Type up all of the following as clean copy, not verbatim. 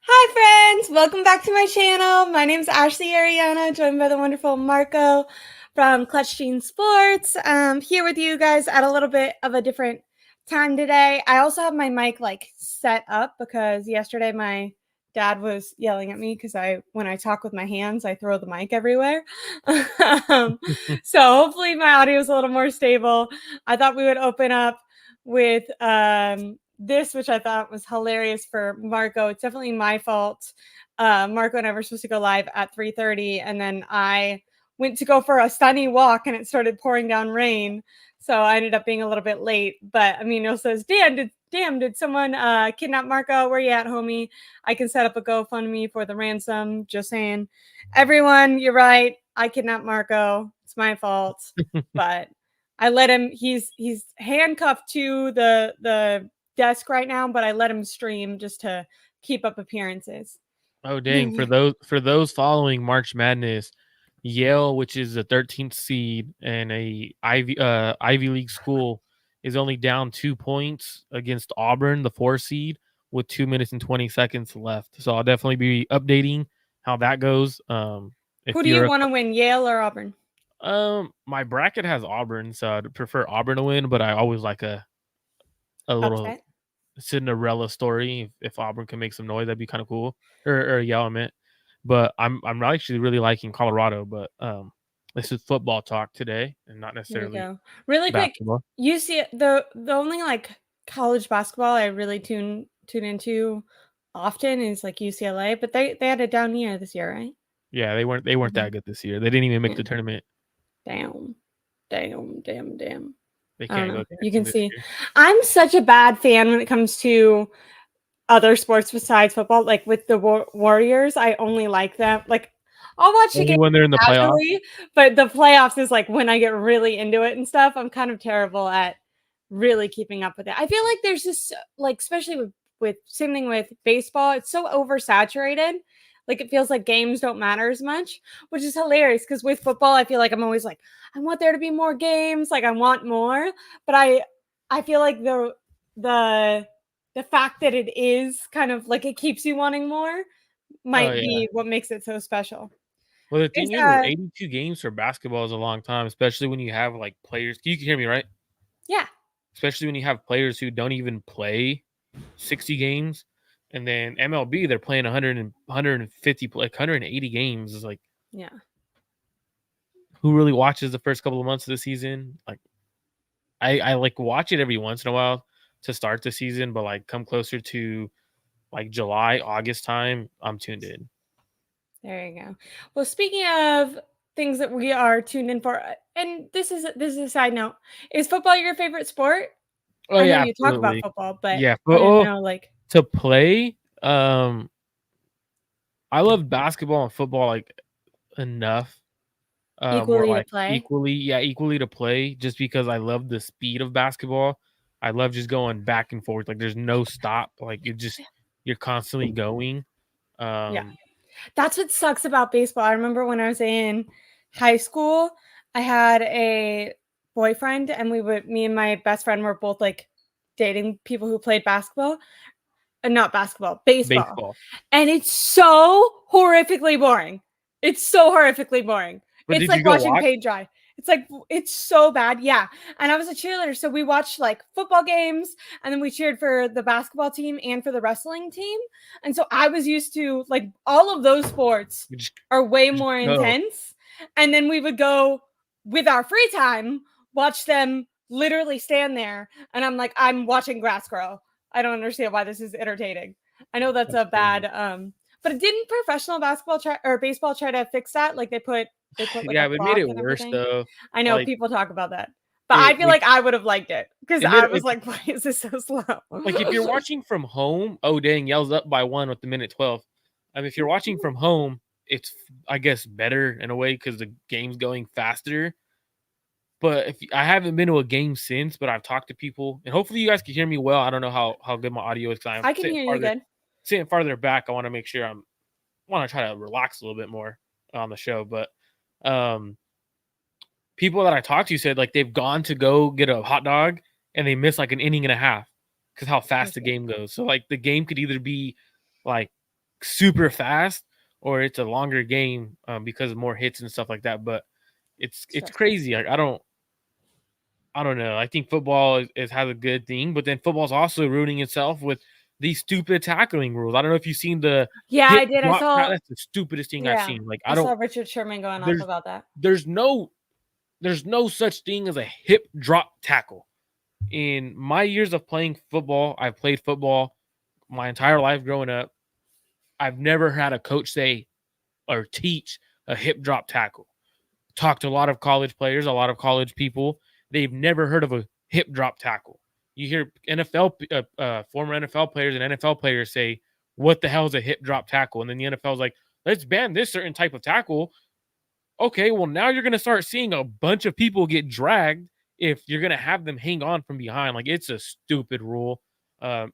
Hi friends, welcome back to my channel. My name is Ashley Ariana, joined by the wonderful Marco from Clutch Gene Sports. Here with you guys at a little bit of a different time today. I also have my mic set up because yesterday my dad was yelling at me because when I talk with my hands, I throw the mic everywhere. um, so hopefully my audio is a little more stable. I thought we would open up with this, which I thought was hilarious for Marco. It's definitely my fault. Marco and I were supposed to go live at 3:30, and then I went to go for a sunny walk, and it started pouring down rain. So I ended up being a little bit late. But Amino says, did someone kidnap Marco? Where you at, homie? I can set up a GoFundMe for the ransom. Just saying. Everyone, you're right. I kidnapped Marco. It's my fault. But I let him, he's handcuffed to the desk right now, but I let him stream just to keep up appearances. Oh dang! For those following March Madness, Yale, which is the 13th seed and a Ivy League school, is only down 2 points against Auburn, the 4 seed, with 2 minutes and 20 seconds left. So I'll definitely be updating how that goes. If Who do you you're want to win, Yale or Auburn? my bracket has Auburn, so I'd prefer Auburn to win, but I always like a little Upset? Cinderella story. If Auburn can make some noise, that'd be kind of cool. Or yeah, I meant. But I'm actually really liking Colorado. But this is football talk today, and not There we necessarily go. Really quick, basketball. you see the only college basketball I really tune into often is UCLA, but they had a down year this year, right? Yeah, they weren't that good this year. They didn't even make Yeah. the tournament. Damn. Damn. They I don't can't go know. to You can anything this see year. I'm such a bad fan when it comes to other sports besides football. Like with the Warriors, I only like them. I'll watch the Only game when they're in the playoffs. casually, but the playoffs is when I get really into it and stuff. I'm kind of terrible at really keeping up with it. I feel like there's just especially with same thing with baseball, it's so oversaturated. It feels like games don't matter as much, which is hilarious because with football, I feel like I'm always I want there to be more games, I want more, but I feel like the the fact that it is kind of it keeps you wanting more Oh might yeah. be what makes it so special. Well, the Is thing is, 82 games for basketball is a long time, especially when you have like players. You can hear me, right? Yeah. Especially when you have players who don't even play 60 games. And then MLB, they're playing 100 and 150, like 180 games. Is like, Yeah. who really watches the first couple of months of the season? Like, I like watch it every once in a while to start the season, but like come closer to like July, August time, I'm tuned in. There you go. Well, speaking of things that we are tuned in for, and this is a side note, is football your favorite sport? Oh I know yeah, you talk about absolutely. football, but Yeah, I but didn't know to play, I love basketball and football like enough. Where equally to like play. equally to play just because I love the speed of basketball. I love just going back and forth. Like there's no stop. Like you're constantly going. Yeah. Um That's what sucks about baseball. I remember when I was in high school, I had a boyfriend and me and my best friend were both dating people who played basketball. Not basketball, baseball. baseball. And it's so horrifically boring. It's so horrifically boring. But It's did you like go watching watch? paint dry. It's so bad. Yeah. And I was a cheerleader. So we watched football games and then we cheered for the basketball team and for the wrestling team. And so I was used to all of those sports You are way just more go. intense. And then we would go with our free time, watch them literally stand there. And I'm watching grass grow. I don't understand why this is entertaining. I know that's That's a crazy. bad but didn't professional basketball or baseball try to fix that? They put Yeah, a but it made clock it and worse everything. though. I know Like people talk about that. But I it feel like like I would have liked it because it made I it was like, why is this so slow? like if you're watching from home, oh dang, yells up by 1 with the minute 12. If you're watching from home, it's I guess better in a way because the game's going faster. But if I haven't been to a game since, but I've talked to people, and hopefully you guys can hear me well. I don't know how good my audio is because I'm I can hear you good. sitting farther back. I want to make sure want to try to relax a little bit more on the show. But um, people that I talked to said like they've gone to go get a hot dog and they miss like an inning and a half because how fast the Okay. game goes. So like the game could either be like super fast or it's a longer game because of more hits and stuff like that. But it's Stressful. crazy. I don't know. I think football has a good thing, but then football's also ruining itself with these stupid tackling rules. I don't know if you've seen the Yeah, hip I did. drop. That's the stupidest thing I've Yeah, seen. Like I I saw don't. Richard Sherman going off There's about that. there's no such thing as a hip drop tackle. In my years of playing football, I've played football my entire life growing up. I've never had a coach say or teach a hip drop tackle. Talked to a lot of college players, a lot of college people. They've never heard of a hip drop tackle. You hear former NFL players and NFL players say, "What the hell is a hip drop tackle?" And then the NFL is like, "Let's ban this certain type of tackle." Okay, well now you're gonna start seeing a bunch of people get dragged if you're gonna have them hang on from behind. Like it's a stupid rule. And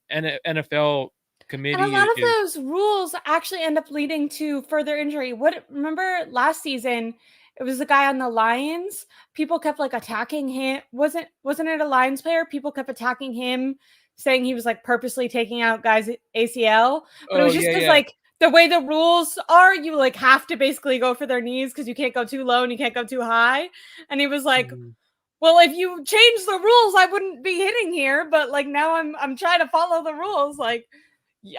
NFL And a committee lot of is those rules actually end up leading to further injury. What remember last season? It was the guy on the Lions. People kept like attacking him. Wasn't it a Lions player? People kept attacking him, saying he was like purposely taking out guys' ACL. But it oh was just yeah, because yeah. like the way the rules are, you like have to basically go for their knees because you can't go too low and you can't go too high. And he was like, Mhm. well, if you change the rules, I wouldn't be hitting here. But like now I'm trying to follow the rules. Like,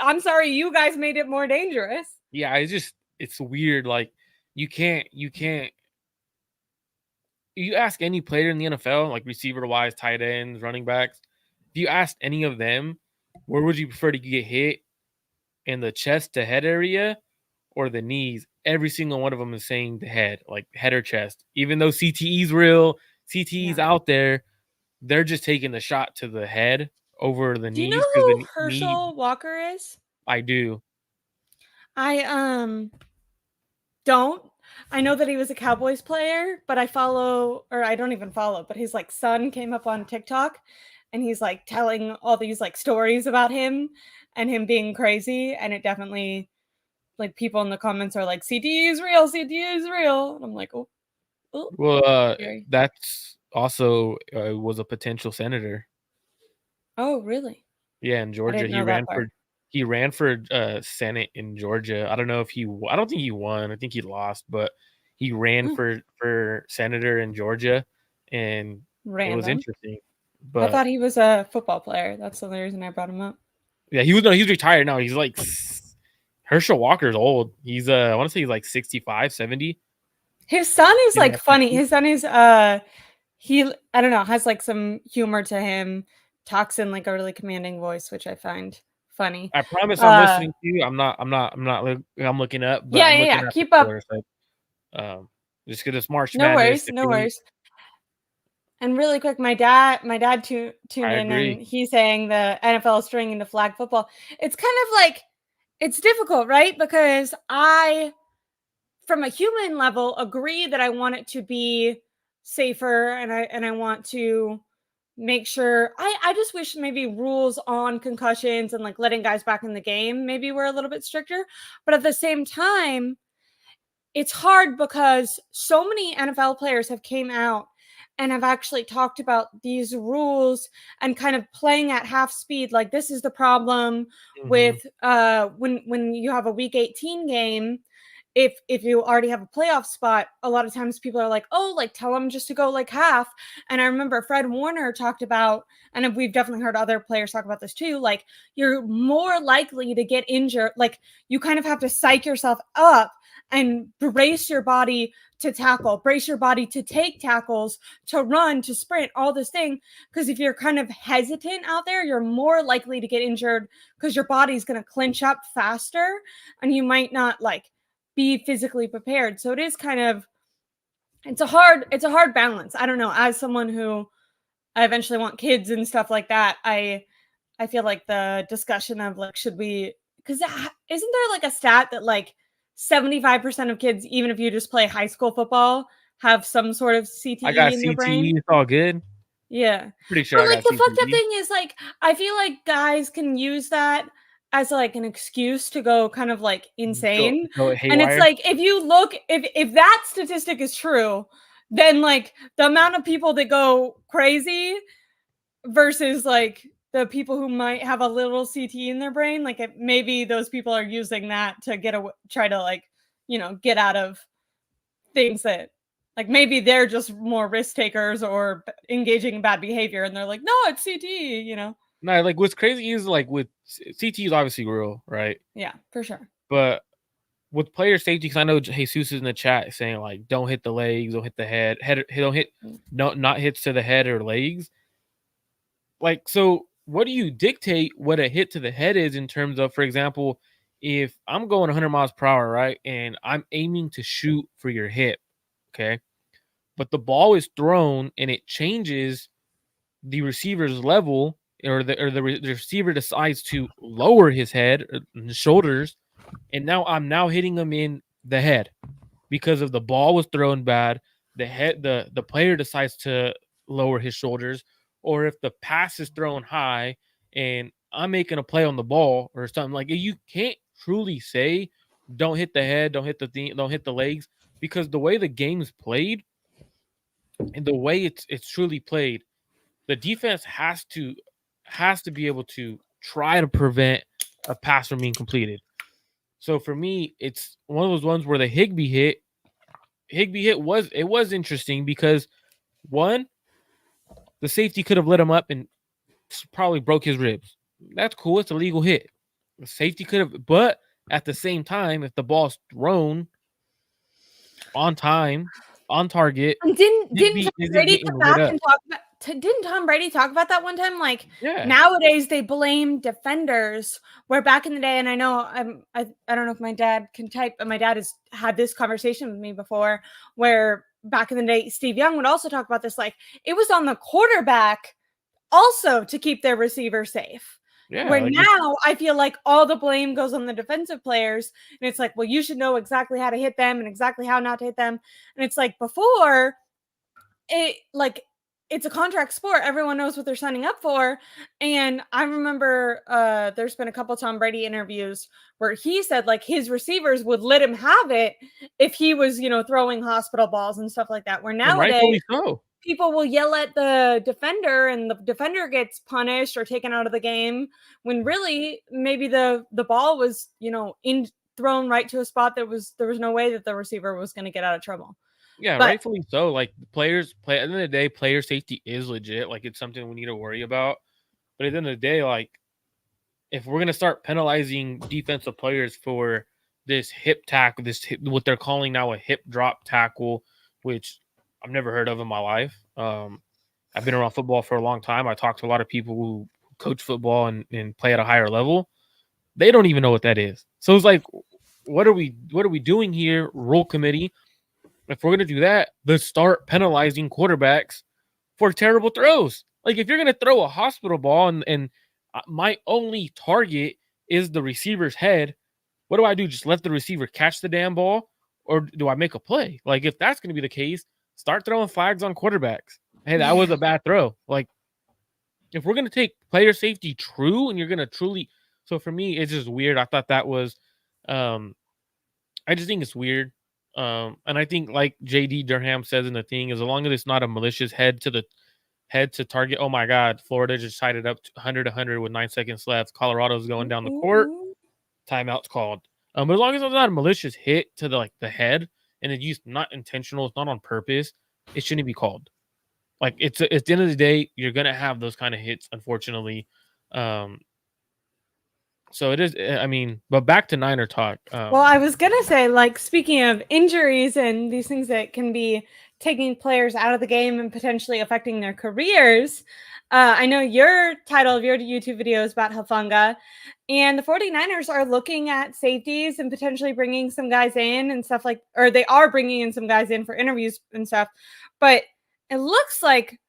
I'm sorry, you guys made it more dangerous. Yeah, it's weird. Like you can't you ask any player in the NFL, like receiver wise, tight ends, running backs, if you asked any of them, where would you prefer to get hit in the chest to head area or the knees? Every single one of them is saying the head, like head or chest. Even though CTE's real, CTE's Yeah. out there, they're just taking the shot to the head over the Do you know knees because who the knee. Herschel Walker is? I do. I don't. I know that he was a Cowboys player, but I follow, or I don't even follow, but his like son came up on TikTok and he's like telling all these like stories about him and him being crazy. And it definitely like people in the comments are like, CTE is real, CTE is real. And I'm like, oh, oh, Well, scary. that's also was a potential senator. Oh, really? Yeah, in I Georgia, didn't know that part. he ran for Senate in Georgia. I don't know if I don't think he won. I think he lost, but he ran Oh, for senator in Georgia, and it was random. interesting. I But thought he was a football player. That's the only reason I brought him up. yeah, he's retired now. He's like Herschel Walker's old. He's I want to say he's like 65, 70 His son is in like that funny. country. His son is he I don't know, has like some humor to him, talks in like a really commanding voice, which I find funny. I promise I'm Uh listening to you. I'm looking up, but yeah, I'm yeah, looking yeah. at the Keep up. scores. Like, just because it's March No Madness, worries, if no any, worries. And really quick, my dad tuned I in and agree. he's saying the NFL is straying into flag football. It's kind of like it's difficult, right? Because I from a human level agree that I want it to be safer and I want to make sure I just wish maybe rules on concussions and like letting guys back in the game maybe were a little bit stricter. But at the same time, it's hard because so many NFL players have came out and have actually talked about these rules and kind of playing at half speed like this is the problem Mhm. with when you have a week 18 game if you already have a playoff spot, a lot of times people are like, oh, like tell them just to go like half. And I remember Fred Warner talked about, and we've definitely heard other players talk about this too, like you're more likely to get injured. Like you kind of have to psych yourself up and brace your body to tackle, brace your body to take tackles, to run, to sprint, all this thing. Because if you're kind of hesitant out there, you're more likely to get injured because your body's going to clinch up faster and you might not like be physically prepared. So it is kind of it's a hard balance. I don't know. As someone who I eventually want kids and stuff like that, I feel like the discussion of like should we because isn't there like a stat that like 75% of kids, even if you just play high school football, have some sort of I CTE got in your brain? CTE. It's all good. Yeah. Pretty sure But I like got the fucked up CTE. thing is like I feel like guys can use that as like an excuse to go kind of like Go insane. go And it's haywire. like if you look if that statistic is true, then like the amount of people that go crazy versus like the people who might have a little CT in their brain, like maybe those people are using that to try to like, get out of things that like maybe they're just more risk takers or engaging in bad behavior and they're like, no, it's CT. No, like what's crazy is like with CT is obviously real, right? Yeah, for sure. But with player safety, because I know Jesus is in the chat saying like, don't hit the legs, don't hit the head, don't hit, no, not hits to the head or legs. Like, so what do you dictate what a hit to the head is in terms of, for example, if I'm going 100 miles per hour, right, and I'm aiming to shoot for your hip, okay, but the ball is thrown and it changes the receiver's level, or the receiver decides to lower his head or his shoulders, and now I'm now hitting him in the head because of the ball was thrown bad. The player decides to lower his shoulders, or if the pass is thrown high and I'm making a play on the ball or something, like you can't truly say don't hit the head, don't hit don't hit the legs, because the way the game's played and the way it's truly played, the defense has to be able to try to prevent a pass from being completed. So for me, it's one of those ones where the Higbee hit was interesting because one, the safety could have lit him up and probably broke his ribs. That's cool. It's a legal hit. The safety could have, but at the same time, if the ball's thrown on time, on target, And didn't Higbee Tom isn't Brady getting come lit back up. and talk about? Didn't Tom Brady talk about that one time? Like Yeah. nowadays they blame defenders, where back in the day, and I know I don't know if my dad can type, but my dad has had this conversation with me before, where back in the day Steve Young would also talk about this. Like it was on the quarterback also to keep their receiver safe. Yeah. Where Like now I feel like all the blame goes on the defensive players, and it's like, well, you should know exactly how to hit them and exactly how not to hit them. And it's like before it's a contract sport. Everyone knows what they're signing up for. And I remember there's been a couple Tom Brady interviews where he said like his receivers would let him have it if he was, throwing hospital balls and stuff like that. Where and nowadays rightfully so. people will yell at the defender and the defender gets punished or taken out of the game when really maybe the ball was, in thrown right to a spot that there was no way that the receiver was going to get out of trouble. Yeah, But rightfully so. Like players play at the end of the day, player safety is legit. Like it's something we need to worry about. But at the end of the day, like if we're gonna start penalizing defensive players for this hip tackle, what they're calling now a hip drop tackle, which I've never heard of in my life. I've been around football for a long time. I talk to a lot of people who coach football and play at a higher level. They don't even know what that is. So it's like, what are we doing here, rule committee? If we're gonna do that, let's start penalizing quarterbacks for terrible throws. Like if you're gonna throw a hospital ball and my only target is the receiver's head, what do I do? Just let the receiver catch the damn ball, or do I make a play? Like if that's gonna be the case, start throwing flags on quarterbacks. Hey, that was a bad throw. Like if we're gonna take player safety true and you're gonna truly, so for me, it's just weird. I thought that was, I just think it's weird. And I think like JD Durham says in the thing, as long as it's not a malicious head to target. Oh my God, Florida just tied it up to 100 with 9 seconds left. Colorado's going down the court. Timeout's called. But as long as it's not a malicious hit to the head and it's just not intentional, it's not on purpose, it shouldn't be called. Like it's at the end of the day, you're gonna have those kind of hits, unfortunately. So it is. I mean, but back to Niner talk. Well, I was gonna say, like, speaking of injuries and these things that can be taking players out of the game and potentially affecting their careers, I know your title of your YouTube video is about Hufanga, and the 49ers are looking at safeties and potentially bringing some guys in and stuff or they are bringing in some guys in for interviews and stuff, but it looks like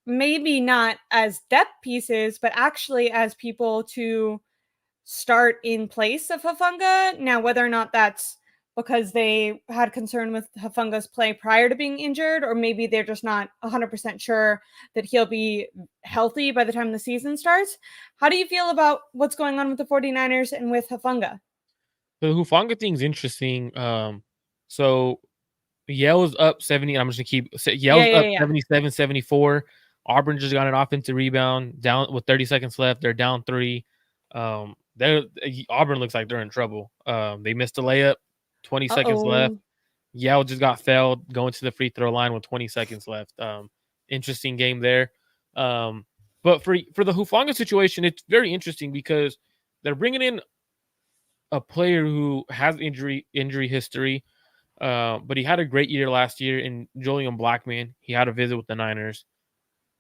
maybe not as depth pieces, but actually as people to start in place of Hufanga. Now, whether or not that's because they had concern with Hufanga's play prior to being injured, or maybe they're just not 100% sure that he'll be healthy by the time the season starts. How do you feel about what's going on with the 49ers and with Hufanga? The Hufanga thing's interesting. So Yale's up 70. I'm just gonna keep Yeah, Yale's yeah, up yeah. 77-74 Auburn just got an offensive rebound down with 30 seconds left. They're down 3. Auburn looks like they're in trouble. They missed a layup, 20 seconds left. Yale just got fouled going to the free throw line with 20 seconds left. Interesting game there. But for the Hufanga situation, it's very interesting because they're bringing in a player who has injury history, but he had a great year last year in Julian Blackman. He had a visit with the Niners.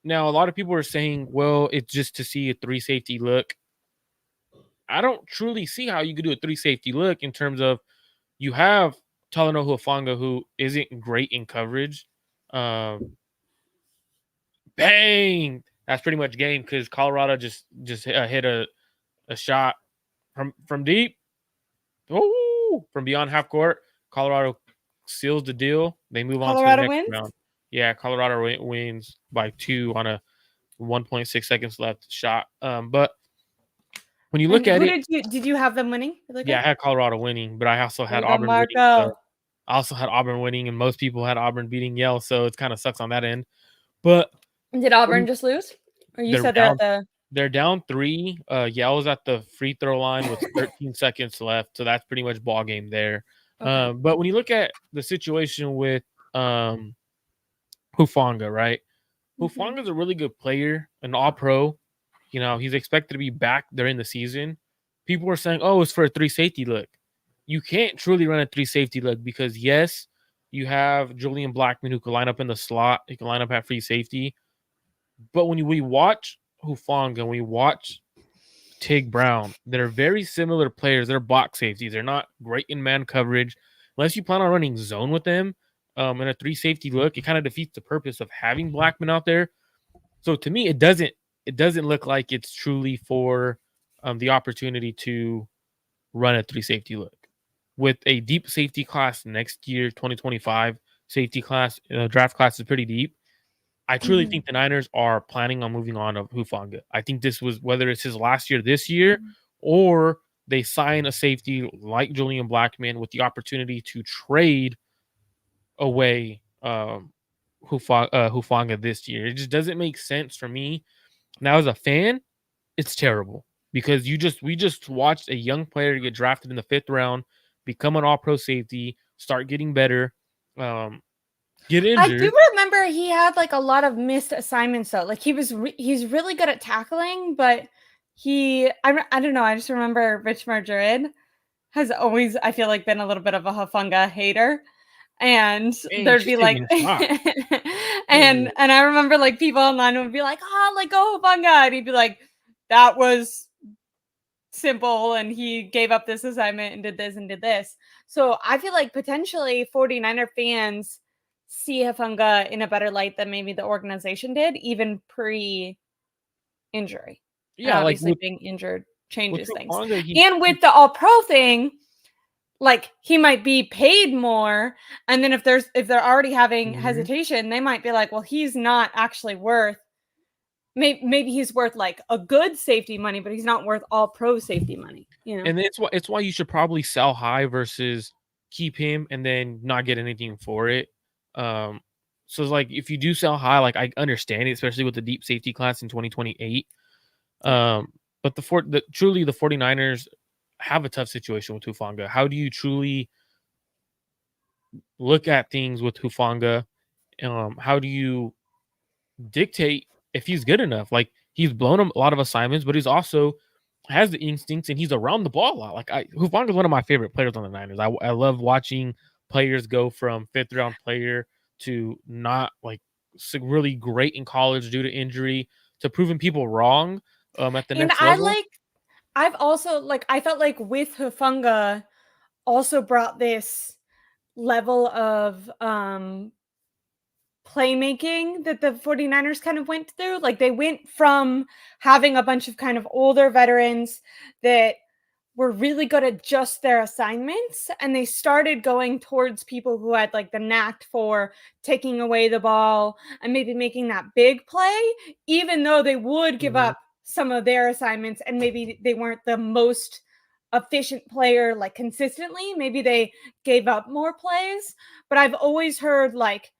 Now, a lot of people are saying, well, it's just to see a 3-safety look. I don't truly see how you could do a 3-safety look in terms of you have Talanoa Hufanga, who isn't great in coverage. Bang! That's pretty much game because Colorado just hit a shot from deep. Oh, from beyond half court. Colorado seals the deal. They move on to the next round. Yeah, Colorado wins by 2 on a 1.6 seconds left shot. But when you look at it, did you have them winning? Yeah, I had Colorado winning, but I also had Auburn winning. So I also had Auburn winning, and most people had Auburn beating Yale, so it kind of sucks on that end. But did Auburn just lose? Or you said they're down 3. Yale's at the free throw line with 13 seconds left, so that's pretty much ball game there. Okay. But when you look at the situation with Hufanga, right? Hufanga's a really good player, an all-pro. You know, he's expected to be back during the season. People were saying, oh, it's for a 3-safety look. You can't truly run a 3-safety look because, yes, you have Julian Blackman who can line up in the slot. He can line up at free safety. But when we watch Hufanga, we watch Tig Brown, they're very similar players. They're box safeties. They're not great in man coverage. Unless you plan on running zone with them in a 3-safety look, it kind of defeats the purpose of having Blackman out there. So to me, it doesn't look like it's truly for the opportunity to run a 3-safety look. With a deep safety class next year, 2025 safety class, draft class is pretty deep. I truly think the Niners are planning on moving on of Hufanga. I think this was, whether it's his last year this year or they sign a safety like Julian Blackman with the opportunity to trade away Hufanga this year. It just doesn't make sense for me. Now, as a fan, it's terrible because we just watched a young player get drafted in the 5th round, become an all-pro safety, start getting better, get injured. I do remember he had like a lot of missed assignments though. Like he's really good at tackling, but I don't know. I just remember Rich Margarid has always, I feel like, been a little bit of a Hufanga hater. And there'd be like, and I remember like people online would be like, oh, like go Hufanga. And he'd be like, that was simple. And he gave up this assignment and did this and did this. So I feel like potentially 49er fans see Hufanga in a better light than maybe the organization did, even pre-injury. Yeah, and obviously being injured changes things. And with the all-pro thing, like he might be paid more, and then if they're already having hesitation, they might be like, well, he's not actually worth. Maybe he's worth like a good safety money, but he's not worth all pro safety money. You know, and it's why you should probably sell high versus keep him and then not get anything for it. So it's like if you do sell high, like I understand it, especially with the deep safety class in 2028. But truly the 49ers have a tough situation with Hufanga. How do you truly look at things with Hufanga? How do you dictate if he's good enough? Like he's blown a lot of assignments, but he's also has the instincts and he's around the ball a lot. Like Hufanga is one of my favorite players on the Niners. I love watching players go from 5th round player to not like really great in college due to injury to proving people wrong at the next level. I've also I felt like with Hufanga also brought this level of playmaking that the 49ers kind of went through. Like they went from having a bunch of kind of older veterans that were really good at just their assignments, and they started going towards people who had like the knack for taking away the ball and maybe making that big play, even though they would give up some of their assignments and maybe they weren't the most efficient player like consistently. Maybe they gave up more plays, but I've always heard like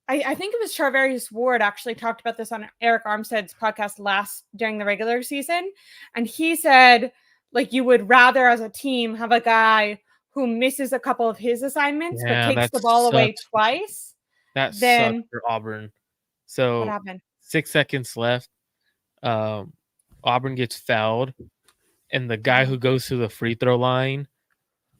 I think it was Charvarius Ward actually talked about this on Eric Armstead's podcast during the regular season. And he said, like, you would rather as a team have a guy who misses a couple of his assignments, but Yeah, takes that the ball away sucks. twice That sucks than for Auburn. what So happened. 6 seconds left. Auburn gets fouled, and the guy who goes to the free throw line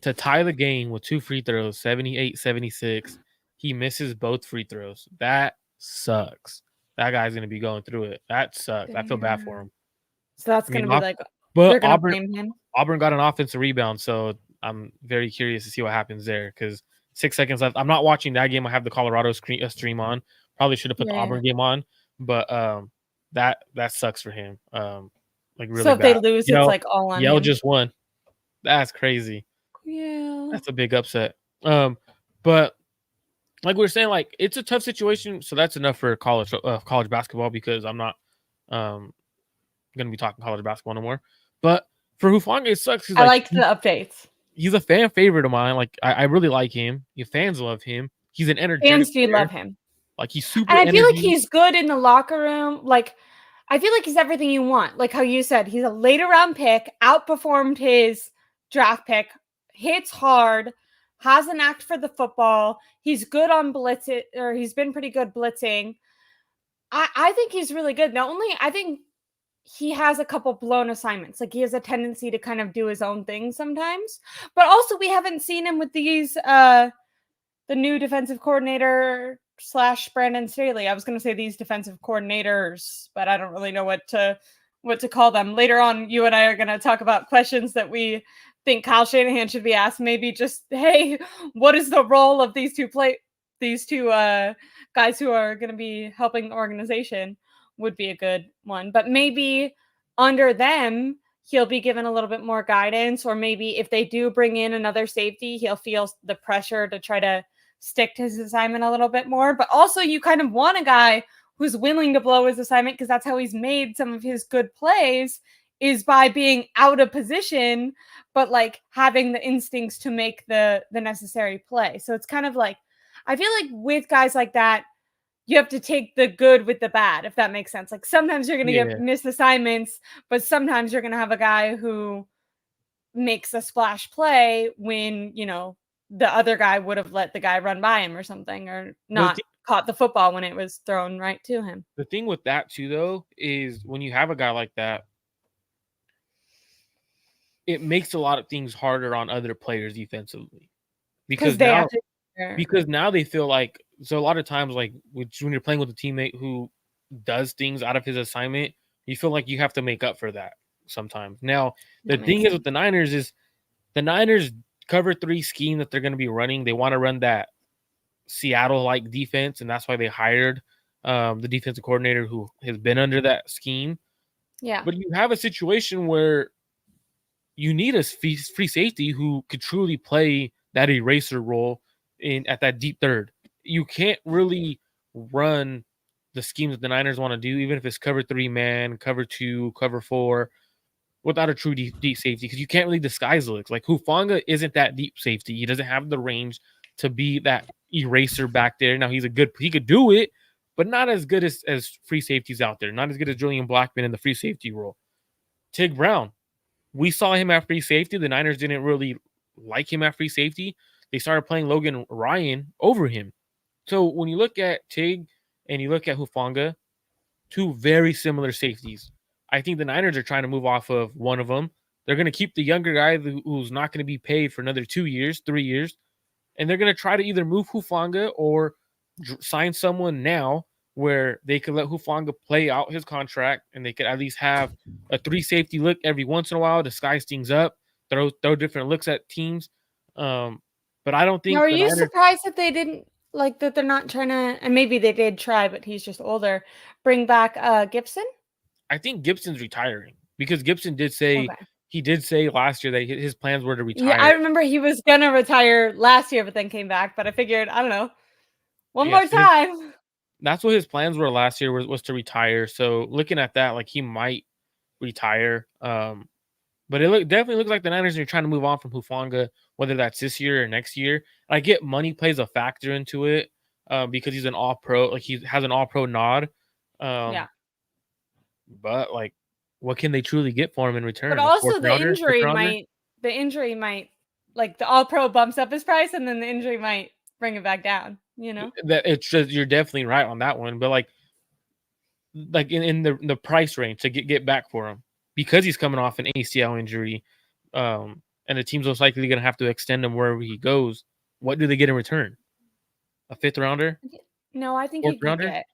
to tie the game with 2 free throws, 78-76, he misses both free throws. That sucks. That guy's gonna be going through it. That sucks. I feel bad for him. So that's I going mean, to be like, but they're going to blame him. Auburn got an offensive rebound, so I'm very curious to see what happens there because 6 seconds left. I'm not watching that game. I have the Colorado stream on. Probably should have put the Auburn game on, but that sucks for him. Like really So if bad. they lose, it's like all on Yale him. just won. That's crazy. Yeah. That's a big upset. But like we were saying, like it's a tough situation. So that's enough for college basketball because I'm not gonna be talking college basketball no more. But for Hufanga, it sucks. I liked the updates. He's a fan favorite of mine. Like I really like him. Your fans love him. He's an energetic Fans do player. love him. Like he's super. And I feel like he's good in the locker room. Like I feel like he's everything you want. Like how you said, he's a later round pick, outperformed his draft pick, hits hard, has an act for the football. He's good on blitzing, or he's been pretty good blitzing. I think he's really good. Not only, I think he has a couple blown assignments. Like he has a tendency to kind of do his own thing sometimes. But also we haven't seen him with these the new defensive coordinator / Brandon Staley. I was going to say these defensive coordinators, but I don't really know what to call them. Later on, you and I are going to talk about questions that we think Kyle Shanahan should be asked. Maybe just, hey, what is the role of these two guys who are going to be helping the organization would be a good one. But maybe under them, he'll be given a little bit more guidance, or maybe if they do bring in another safety, he'll feel the pressure to try to stick to his assignment a little bit more. But also you kind of want a guy who's willing to blow his assignment, because that's how he's made some of his good plays, is by being out of position, but like having the instincts to make the necessary play. So it's kind of like, I feel like with guys like that, you have to take the good with the bad, if that makes sense. Like sometimes you're going to get missed assignments, but sometimes you're going to have a guy who makes a splash play when, you know, the other guy would have let the guy run by him or something, or not caught the football when it was thrown right to him. The thing with that too, though, is when you have a guy like that, it makes a lot of things harder on other players defensively because now they feel like, so a lot of times, like when you're playing with a teammate who does things out of his assignment, you feel like you have to make up for that sometimes. Now, the thing is with the Niners is the Niners cover 3 scheme that they're going to be running. They want to run that Seattle-like defense, and that's why they hired the defensive coordinator who has been under that scheme. Yeah. But you have a situation where you need a free safety who could truly play that eraser role at that deep third. You can't really run the schemes that the Niners want to do, even if it's cover 3 man, cover 2, cover 4, without a true deep safety, because you can't really disguise looks. Like Hufanga isn't that deep safety. He doesn't have the range to be that eraser back there. Now he could do it, but not as good as free safeties out there. Not as good as Julian Blackman in the free safety role. Tig Brown, we saw him at free safety. The Niners didn't really like him at free safety. They started playing Logan Ryan over him. So when you look at Tig and you look at Hufanga, 2 very similar safeties. I think the Niners are trying to move off of one of them. They're going to keep the younger guy who's not going to be paid for another 2 years, 3 years. And they're going to try to either move Hufanga or sign someone now where they could let Hufanga play out his contract and they could at least have a 3 safety look every once in a while to spice things up, throw different looks at teams. But I don't think. Are you surprised that they didn't, like, that they're not trying to, and maybe they did try, but he's just older, bring back Gibson? I think Gibson's retiring because Gibson did say he did say last year that his plans were to retire. Yeah, I remember he was gonna retire last year, but then came back. But I figured, I don't know, one more time. That's what his plans were last year was to retire. So looking at that, like he might retire. But it definitely looks like the Niners are trying to move on from Hufanga, whether that's this year or next year. I get money plays a factor into it, because he's an all-pro. Like he has an all-pro nod. Yeah. But like, what can they truly get for him in return? But A fourth also rounder, fifth rounder? the injury might, like the all pro bumps up his price and then the injury might bring it back down, you know? That it's just, you're definitely right on that one. But like in the price range to get back for him because he's coming off an ACL injury, and the team's most likely going to have to extend him wherever he goes. What do they get in return? A fifth rounder, No, I think fourth you could rounder? get.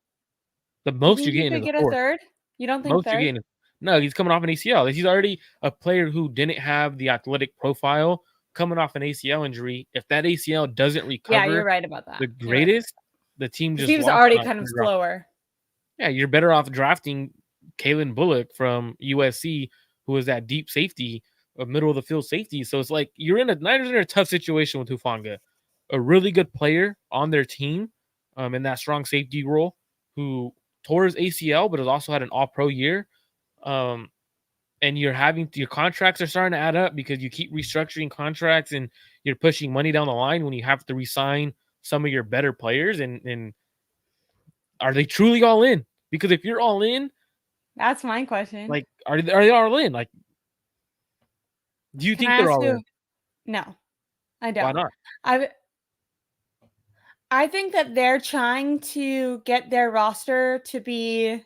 The You most you're think you getting is could a get a fourth. third? You don't think Most you're third? getting. No, he's coming off an ACL. He's already a player who didn't have the athletic profile coming off an ACL injury. If that ACL doesn't Yeah, recover you're right about that. the You're right. greatest, the team Because just he was lost already out. kind of slower. Yeah, you're better off drafting Kalen Bullock from USC, who is that deep safety, a middle of the field safety. So it's like Niners are in a tough situation with Hufanga, a really good player on their team, in that strong safety role, who tore his ACL, but has also had an All-Pro year. And your contracts are starting to add up because you keep restructuring contracts and you're pushing money down the line when you have to resign some of your better players. And are they truly all in? Because if you're all in, That's my question. like, are they all in? Like, do you Can think I they're ask all you? in? No, I Why don't. not? I think that they're trying to get their roster to be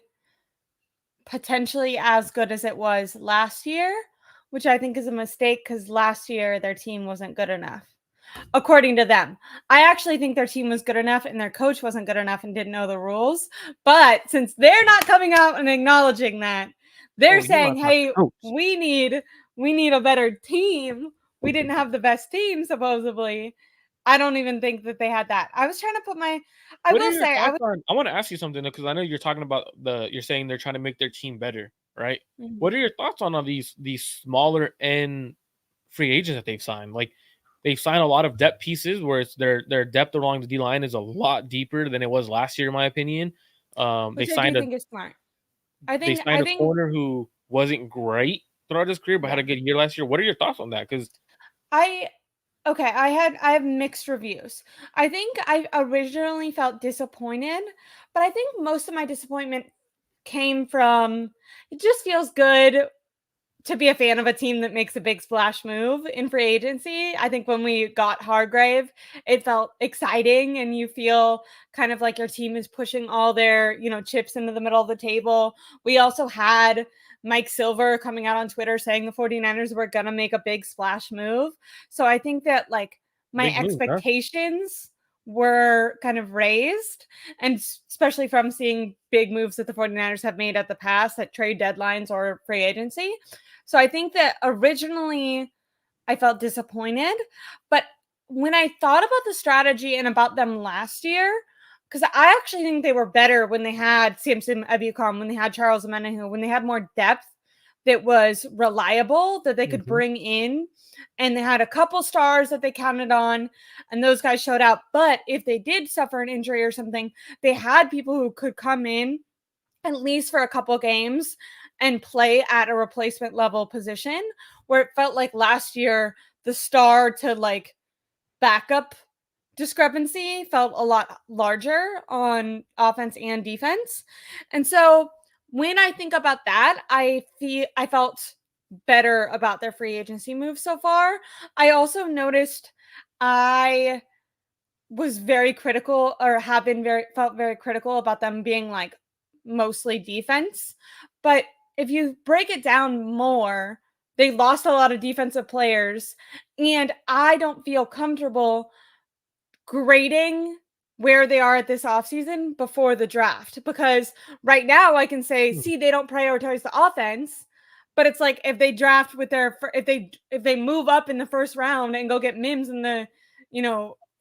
potentially as good as it was last year, which I think is a mistake because last year their team wasn't good enough. According to them, I actually think their team was good enough and their coach wasn't good enough and didn't know the rules. But since they're not coming out and acknowledging that, they're Oh, you saying, want to talk "Hey, coach? we need a better team. We didn't have the best team supposedly." I don't even think that they had that. I was trying to put my I What are will your say I thoughts was on? I want to ask you something because I know you're talking about you're saying they're trying to make their team better, right? Mhm. What are your thoughts on all these smaller end free agents that they've signed? Like, they've signed a lot of depth pieces where it's their depth along the D line is a lot deeper than it was last year, in my opinion. They which I do signed a think is smart. they signed I a think corner who wasn't great throughout his career, but had yeah. a good year last year. What are your thoughts on that? Because I Okay, I have mixed reviews. I think I originally felt disappointed, but I think most of my disappointment came from it just feels good to be a fan of a team that makes a big splash move in free agency. I think when we got Hargrave, it felt exciting and you feel kind of like your team is pushing all their, chips into the middle of the table. We also had Mike Silver coming out on Twitter saying the 49ers were going to make a big splash move. So I think that like my big move, huh? expectations were kind of raised, and especially from seeing big moves that the 49ers have made at the past at trade deadlines or free agency. So I think that originally I felt disappointed, but when I thought about the strategy and about them last year, because I actually think they were better when they had Samson Ebukam, when they had Charles Omenihu, when they had more depth that was reliable that they could Mhm. bring in, and they had a couple stars that they counted on, and those guys showed up. But if they did suffer an injury or something, they had people who could come in at least for a couple games and play at a replacement level position, where it felt like last year the star to like backup discrepancy felt a lot larger on offense and defense. And so when I think about that, I felt better about their free agency move so far. I also noticed I was very critical, or have been felt very critical about them being like mostly defense. But if you break it down more, they lost a lot of defensive players, and I don't feel comfortable grading where they are at this offseason before the draft, because right now I can say, Hmm. see, they don't prioritize the offense. But it's like if they draft with if they move up in the first round and go get Mims in the,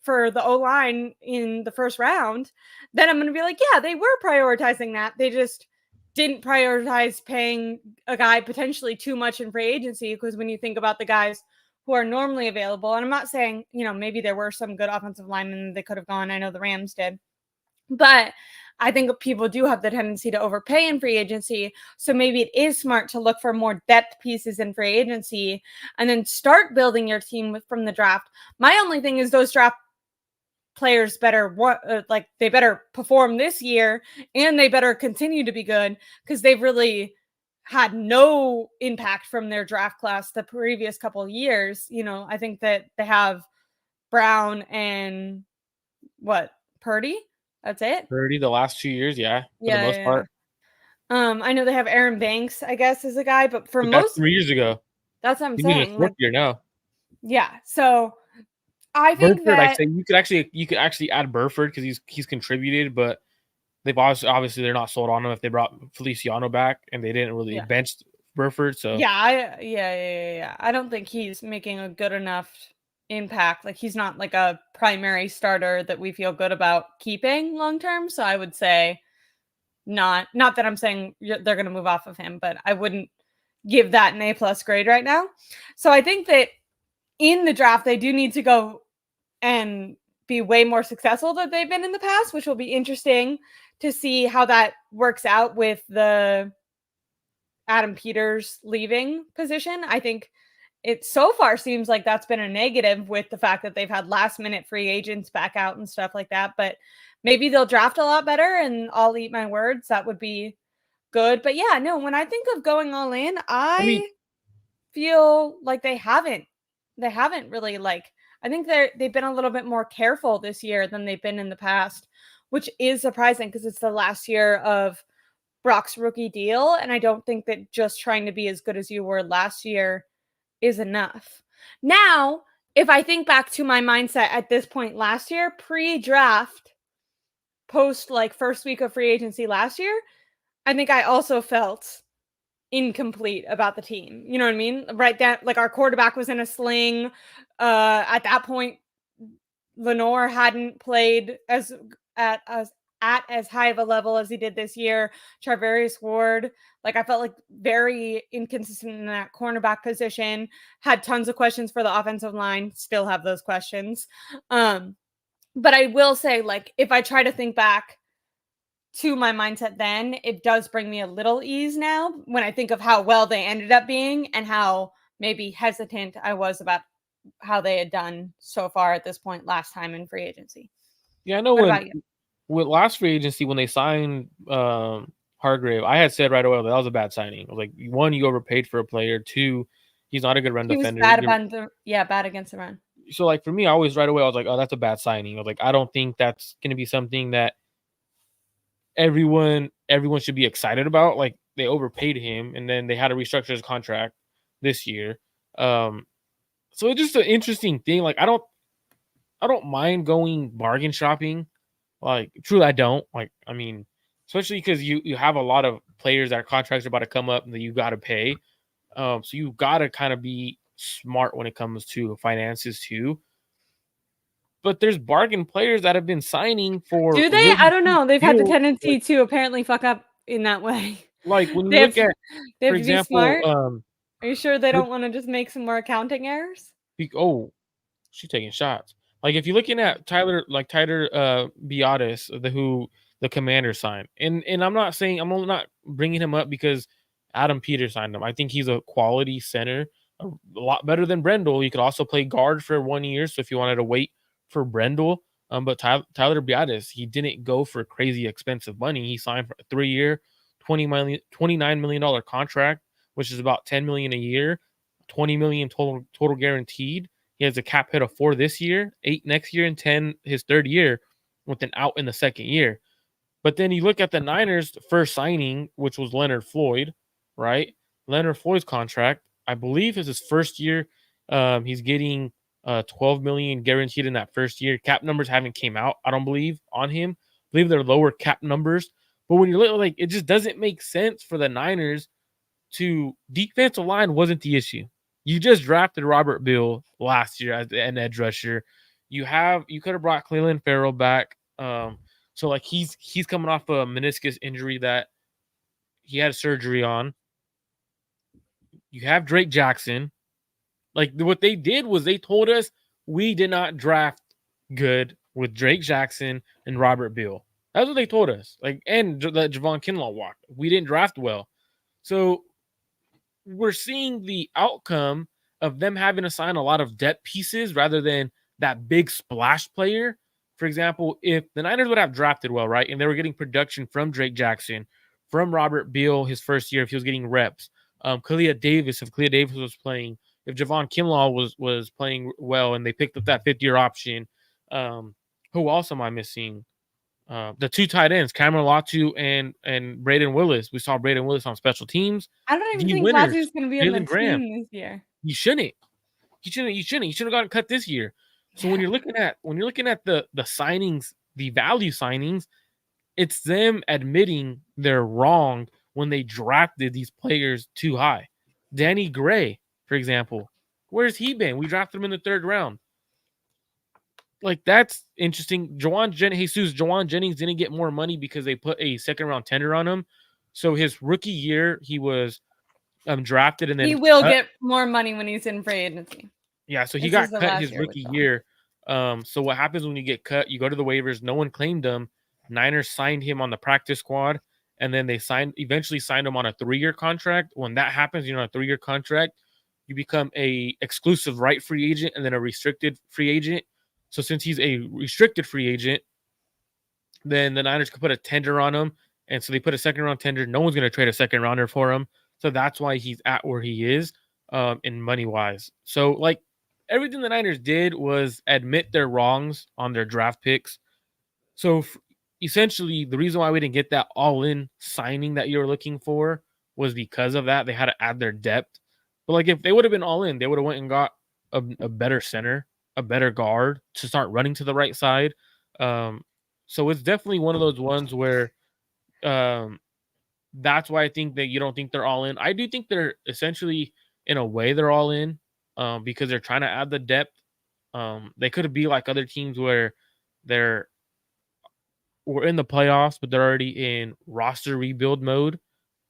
for the O line in the first round, then I'm going to be like, yeah, they were prioritizing that. They just didn't prioritize paying a guy potentially too much in free agency, because when you think about the guys who are normally available, and I'm not saying, maybe there were some good offensive linemen they could have gone. I know the Rams did. But I think people do have the tendency to overpay in free agency. So maybe it is smart to look for more depth pieces in free agency and then start building your team from the draft. My only thing is those draft players better like they better perform this year and they better continue to be good because they've really had no impact from their draft class the previous couple of years. I think that they have Brown and Purdy. That's it. Purdy the last 2 years, yeah, for the Yeah, most yeah, part. yeah. I know they have Aaron Banks, I guess, as a guy, but for But that's most, 3 years ago. that's what I'm He's in his saying. 4th Like, year now. yeah. So I think Burford, I'd that say you could actually add Burford because he's contributed, but they've obviously they're not sold on him if they brought Feliciano back and they didn't really yeah. bench Burford. So Yeah. I don't think he's making a good enough impact. Like he's not like a primary starter that we feel good about keeping long term. So I would say not that I'm saying they're going to move off of him, but I wouldn't give that an A+ grade right now. So I think that in the draft they do need to go and be way more successful than they've been in the past, which will be interesting to see how that works out with the Adam Peters leaving position. I think it so far seems like that's been a negative with the fact that they've had last minute free agents back out and stuff like that. But maybe they'll draft a lot better and I'll eat my words. That would be good. But yeah, no, when I think of going all in, I mean, I feel like they haven't. They haven't really I think they've been a little bit more careful this year than they've been in the past, which is surprising because it's the last year of Brock's rookie deal. And I don't think that just trying to be as good as you were last year is enough. Now, if I think back to my mindset at this point last year, pre-draft, post first week of free agency last year, I think I also felt incomplete about the team. You know what I mean? Right, that our quarterback was in a sling. At that point, Lenore hadn't played at as as high of a level as he did this year. Charvarius Ward, I felt like very inconsistent in that cornerback position. Had tons of questions for the offensive line. Still have those questions. But I will say, if I try to think back to my mindset then, it does bring me a little ease now when I think of how well they ended up being and how maybe hesitant I was about how they had done so far at this point last time in free agency. yeah, I know What about you? with last free agency when they signed Hargrave, I had said right away that was a bad signing. I was like, one, you overpaid for a player. Two, he's not a good run He was defender. bad against the run. So for me, I always right away I was like, oh, that's a bad signing. I was like, I don't think that's going to be something that everyone should be excited about. Like they overpaid him, and then they had to restructure his contract this year. So it's just an interesting thing. Like I don't mind going bargain shopping. Like truly, I don't. I mean, especially because you have a lot of players that contracts are about to come up and that you got to pay. So you got to kind of be smart when it comes to finances too. But there's bargain players that have been signing for Do they? I really don't cheap know. They've had the deals. tendency to apparently fuck up in that way. When They you have look at, they for have to be example, smart. Are you sure they look, don't want to just make some more accounting errors? oh, she's taking shots. If you're looking at Tyler Biotis, the Commander signed, and I'm not saying I'm not bringing him up because Adam Peters signed him. I think he's a quality center, a lot better than Brendel. He could also play guard for 1 year, so if you wanted to wait for Brendel, but Tyler Biotis, he didn't go for crazy expensive money. He signed for a 3-year, $29 million contract, which is about $10 million a year, $20 million total guaranteed. He has a cap hit of 4 this year, 8 next year, and 10 his third year, with an out in the second year. But then you look at the Niners' first signing, which was Leonard Floyd, right? Leonard Floyd's contract, I believe, is his first year. He's getting 12 million guaranteed in that first year. Cap numbers haven't came out, I don't believe, on him. I believe they're lower cap numbers. But when you look, it just doesn't make sense for the Niners to defensive line wasn't the issue. You just drafted Robert Bill last year as an edge rusher. You could have brought Cleveland Farrell back. So he's coming off a meniscus injury that he had surgery on. You have Drake Jackson. What they did was they told us we did not draft good with Drake Jackson and Robert Bill. That's what they told us. And that Javon Kinlaw walked. We didn't draft well. So we're seeing the outcome of them having to sign a lot of depth pieces rather than that big splash player. For example, if the Niners would have drafted well, right, and they were getting production from Drake Jackson, from Robert Beal his first year, if he was getting reps, Kalia Davis, if Kalia Davis was playing, if Javon Kinlaw was playing well, and they picked up that 5th-year option, who else am I missing? The 2 tight ends, Cameron Latu and Braden Willis. We saw Braden Willis on special teams. I don't even The think winners, Lazu's going to be on the Jalen Graham. team this year. You shouldn't. He shouldn't. He should have gotten cut this year. So when you're looking at the signings, the value signings, it's them admitting they're wrong when they drafted these players too high. Danny Gray, for example, where's he been? We drafted him in the 3rd round. Like, that's interesting. Juwan Jennings didn't get more money because they put a 2nd-round tender on him. So his rookie year, he was drafted, and then he will get more money when he's in free agency. Yeah, so he got cut his rookie year. So what happens when you get cut? You go to the waivers. No one claimed him. Niners signed him on the practice squad, and then they eventually signed him on a 3-year contract. When that happens, you're on a 3-year contract. You become a exclusive right free agent and then a restricted free agent. So since he's a restricted free agent, then the Niners could put a tender on him, and so they put a 2nd-round tender. No one's going to trade a 2nd-rounder for him. So that's why he's at where he is in money-wise. So, like, everything the Niners did was admit their wrongs on their draft picks. So essentially, the reason why we didn't get that all-in signing that you were looking for was because of that. They had to add their depth. But, like, if they would have been all in, they would have went and got a better center, a better guard to start running to the right side. So it's definitely one of those ones where that's why I think that you don't think they're all in. I do think they're essentially, in a way, they're all in because they're trying to add the depth. They could be like other teams where we're in the playoffs, but they're already in roster rebuild mode.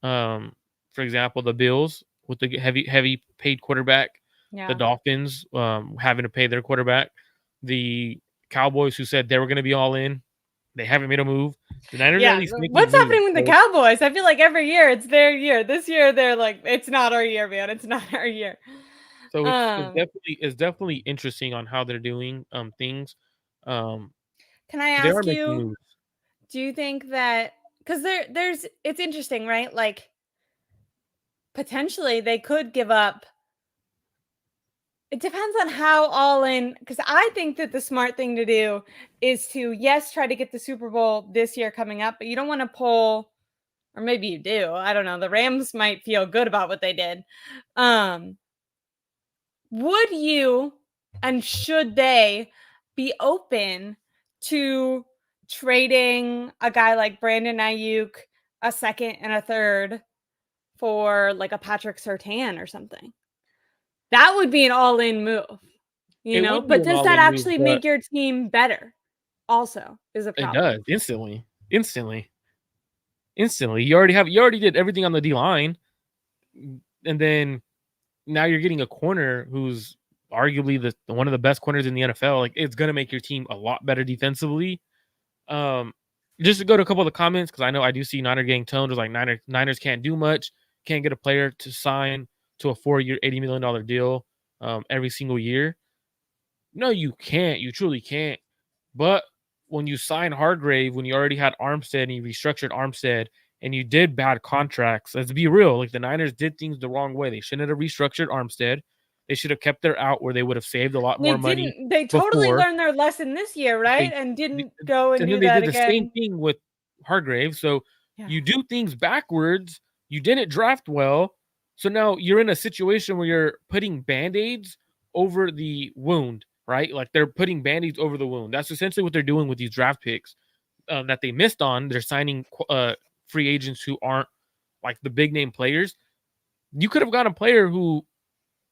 For example, the Bills with the heavy paid quarterback, the Dolphins having to pay their quarterback, the Cowboys who said they were going to be all in. They haven't made a move. The Niners at least what's happening with the Cowboys? I feel like every year it's their year. This year they're like, it's not our year, man. It's not our year. So it's definitely interesting on how they're doing things. Can I ask you? Do you think that because it's interesting, right? Like potentially they could give up. It depends on how all in, because I think that the smart thing to do is to, yes, try to get the Super Bowl this year coming up, but you don't want to pull, or maybe you do. I don't know. The Rams might feel good about what they did. Would you and should they be open to trading a guy like Brandon Ayuk, a 2nd and a 3rd for like a Patrick Surtain or something? That would be an all-in move, but does that actually make your team better? Also, is a problem. It does instantly. You already did everything on the D line, and then now you're getting a corner who's arguably the one of the best corners in the NFL. Like, it's gonna make your team a lot better defensively. Just to go to a couple of the comments, because I know I do see Niner getting toned. It was like Niners can't do much, can't get a player to sign to a 4-year, $80 million deal every single year. No, you can't. You truly can't. But when you sign Hargrave, when you already had Armstead and you restructured Armstead and you did bad contracts, let's be real. Like, the Niners did things the wrong way. They shouldn't have restructured Armstead. They should have kept their out where they would have saved a lot more money. They totally learned their lesson this year, right? And didn't go and do that again. They did the same thing with Hargrave. So you do things backwards. You didn't draft well. So now you're in a situation where you're putting Band-Aids over the wound, right? Like, they're putting Band-Aids over the wound. That's essentially what they're doing with these draft picks that they missed on. They're signing free agents who aren't like the big name players. You could have got a player who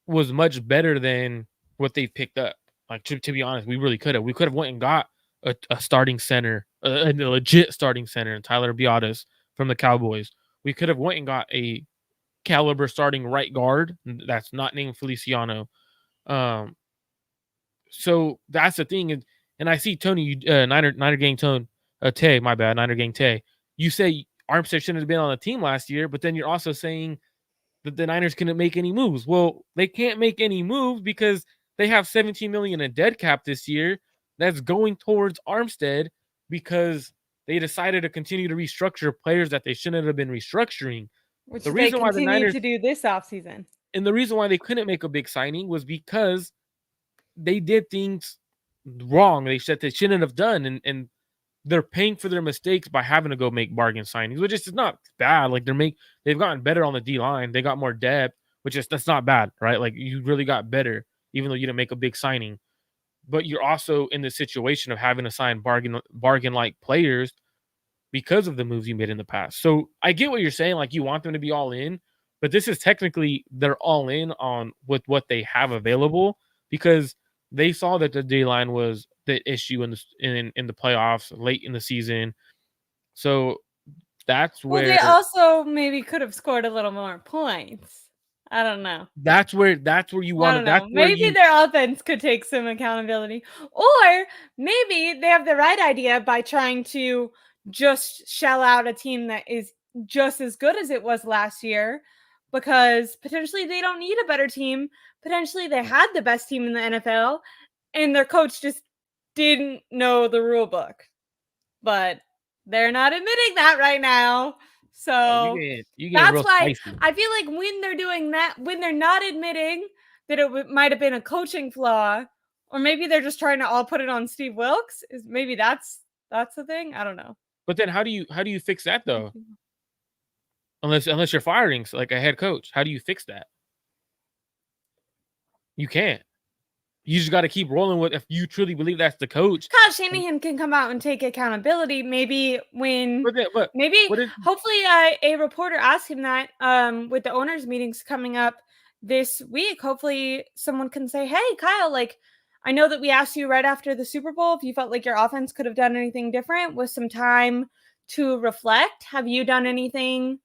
was much better than what they picked up. Like, to be honest, we really could have. We could have went and got a starting center, a legit starting center, and Tyler Biadasz from the Cowboys. We could have went and got a caliber starting right guard that's not named Feliciano. So that's the thing. And I see Tony, Niner Gang Tone, Tay, my bad, Niner Gang Tay. You say Armstead shouldn't have been on the team last year, but then you're also saying that the Niners couldn't make any moves. Well, they can't make any moves because they have $17 million in dead cap this year. that's going towards Armstead because they decided to continue to restructure players that they shouldn't have been restructuring. Which The they reason why the continue Niners to do this offseason. and the reason why they couldn't make a big signing was because they did things wrong. They said they shouldn't have done, and they're paying for their mistakes by having to go make bargain signings, which is not bad. Like they've gotten better on the D line. They got more depth, that's not bad, right? Like you really got better, even though you didn't make a big signing. But you're also in the situation of having to sign bargain like players because of the moves you made in the past. So I get what you're saying. Like you want them to be all in, but this is technically they're all in on with what they have available because they saw that the D line was the issue in the playoffs late in the season. So that's Well, they where also maybe could have scored a little more points. I don't know. that's where you I want to don't know. that's where Maybe you their offense could take some accountability. Or maybe they have the right idea by trying to just shell out a team that is just as good as it was last year because potentially they don't need a better team. Potentially they had the best team in the NFL and their coach just didn't know the rule book. But they're not admitting that right now. So you getting that's real why spicy. I feel like when they're doing that, when they're not admitting that it might have been a coaching flaw, or maybe they're just trying to all put it on Steve Wilkes, is maybe that's the thing. I don't know. But then how do you fix that though? Unless you're firing like a head coach, how do you fix that? You can't. You just got to keep rolling with if you truly believe that's the coach. Kyle Shanahan can come out and take accountability. Maybe when, But maybe what is hopefully a reporter asked him that with the owners' meetings coming up this week. Hopefully someone can say, "Hey, Kyle, like I know that we asked you right after the Super Bowl if you felt like your offense could have done anything different with some time to reflect. Have you done anything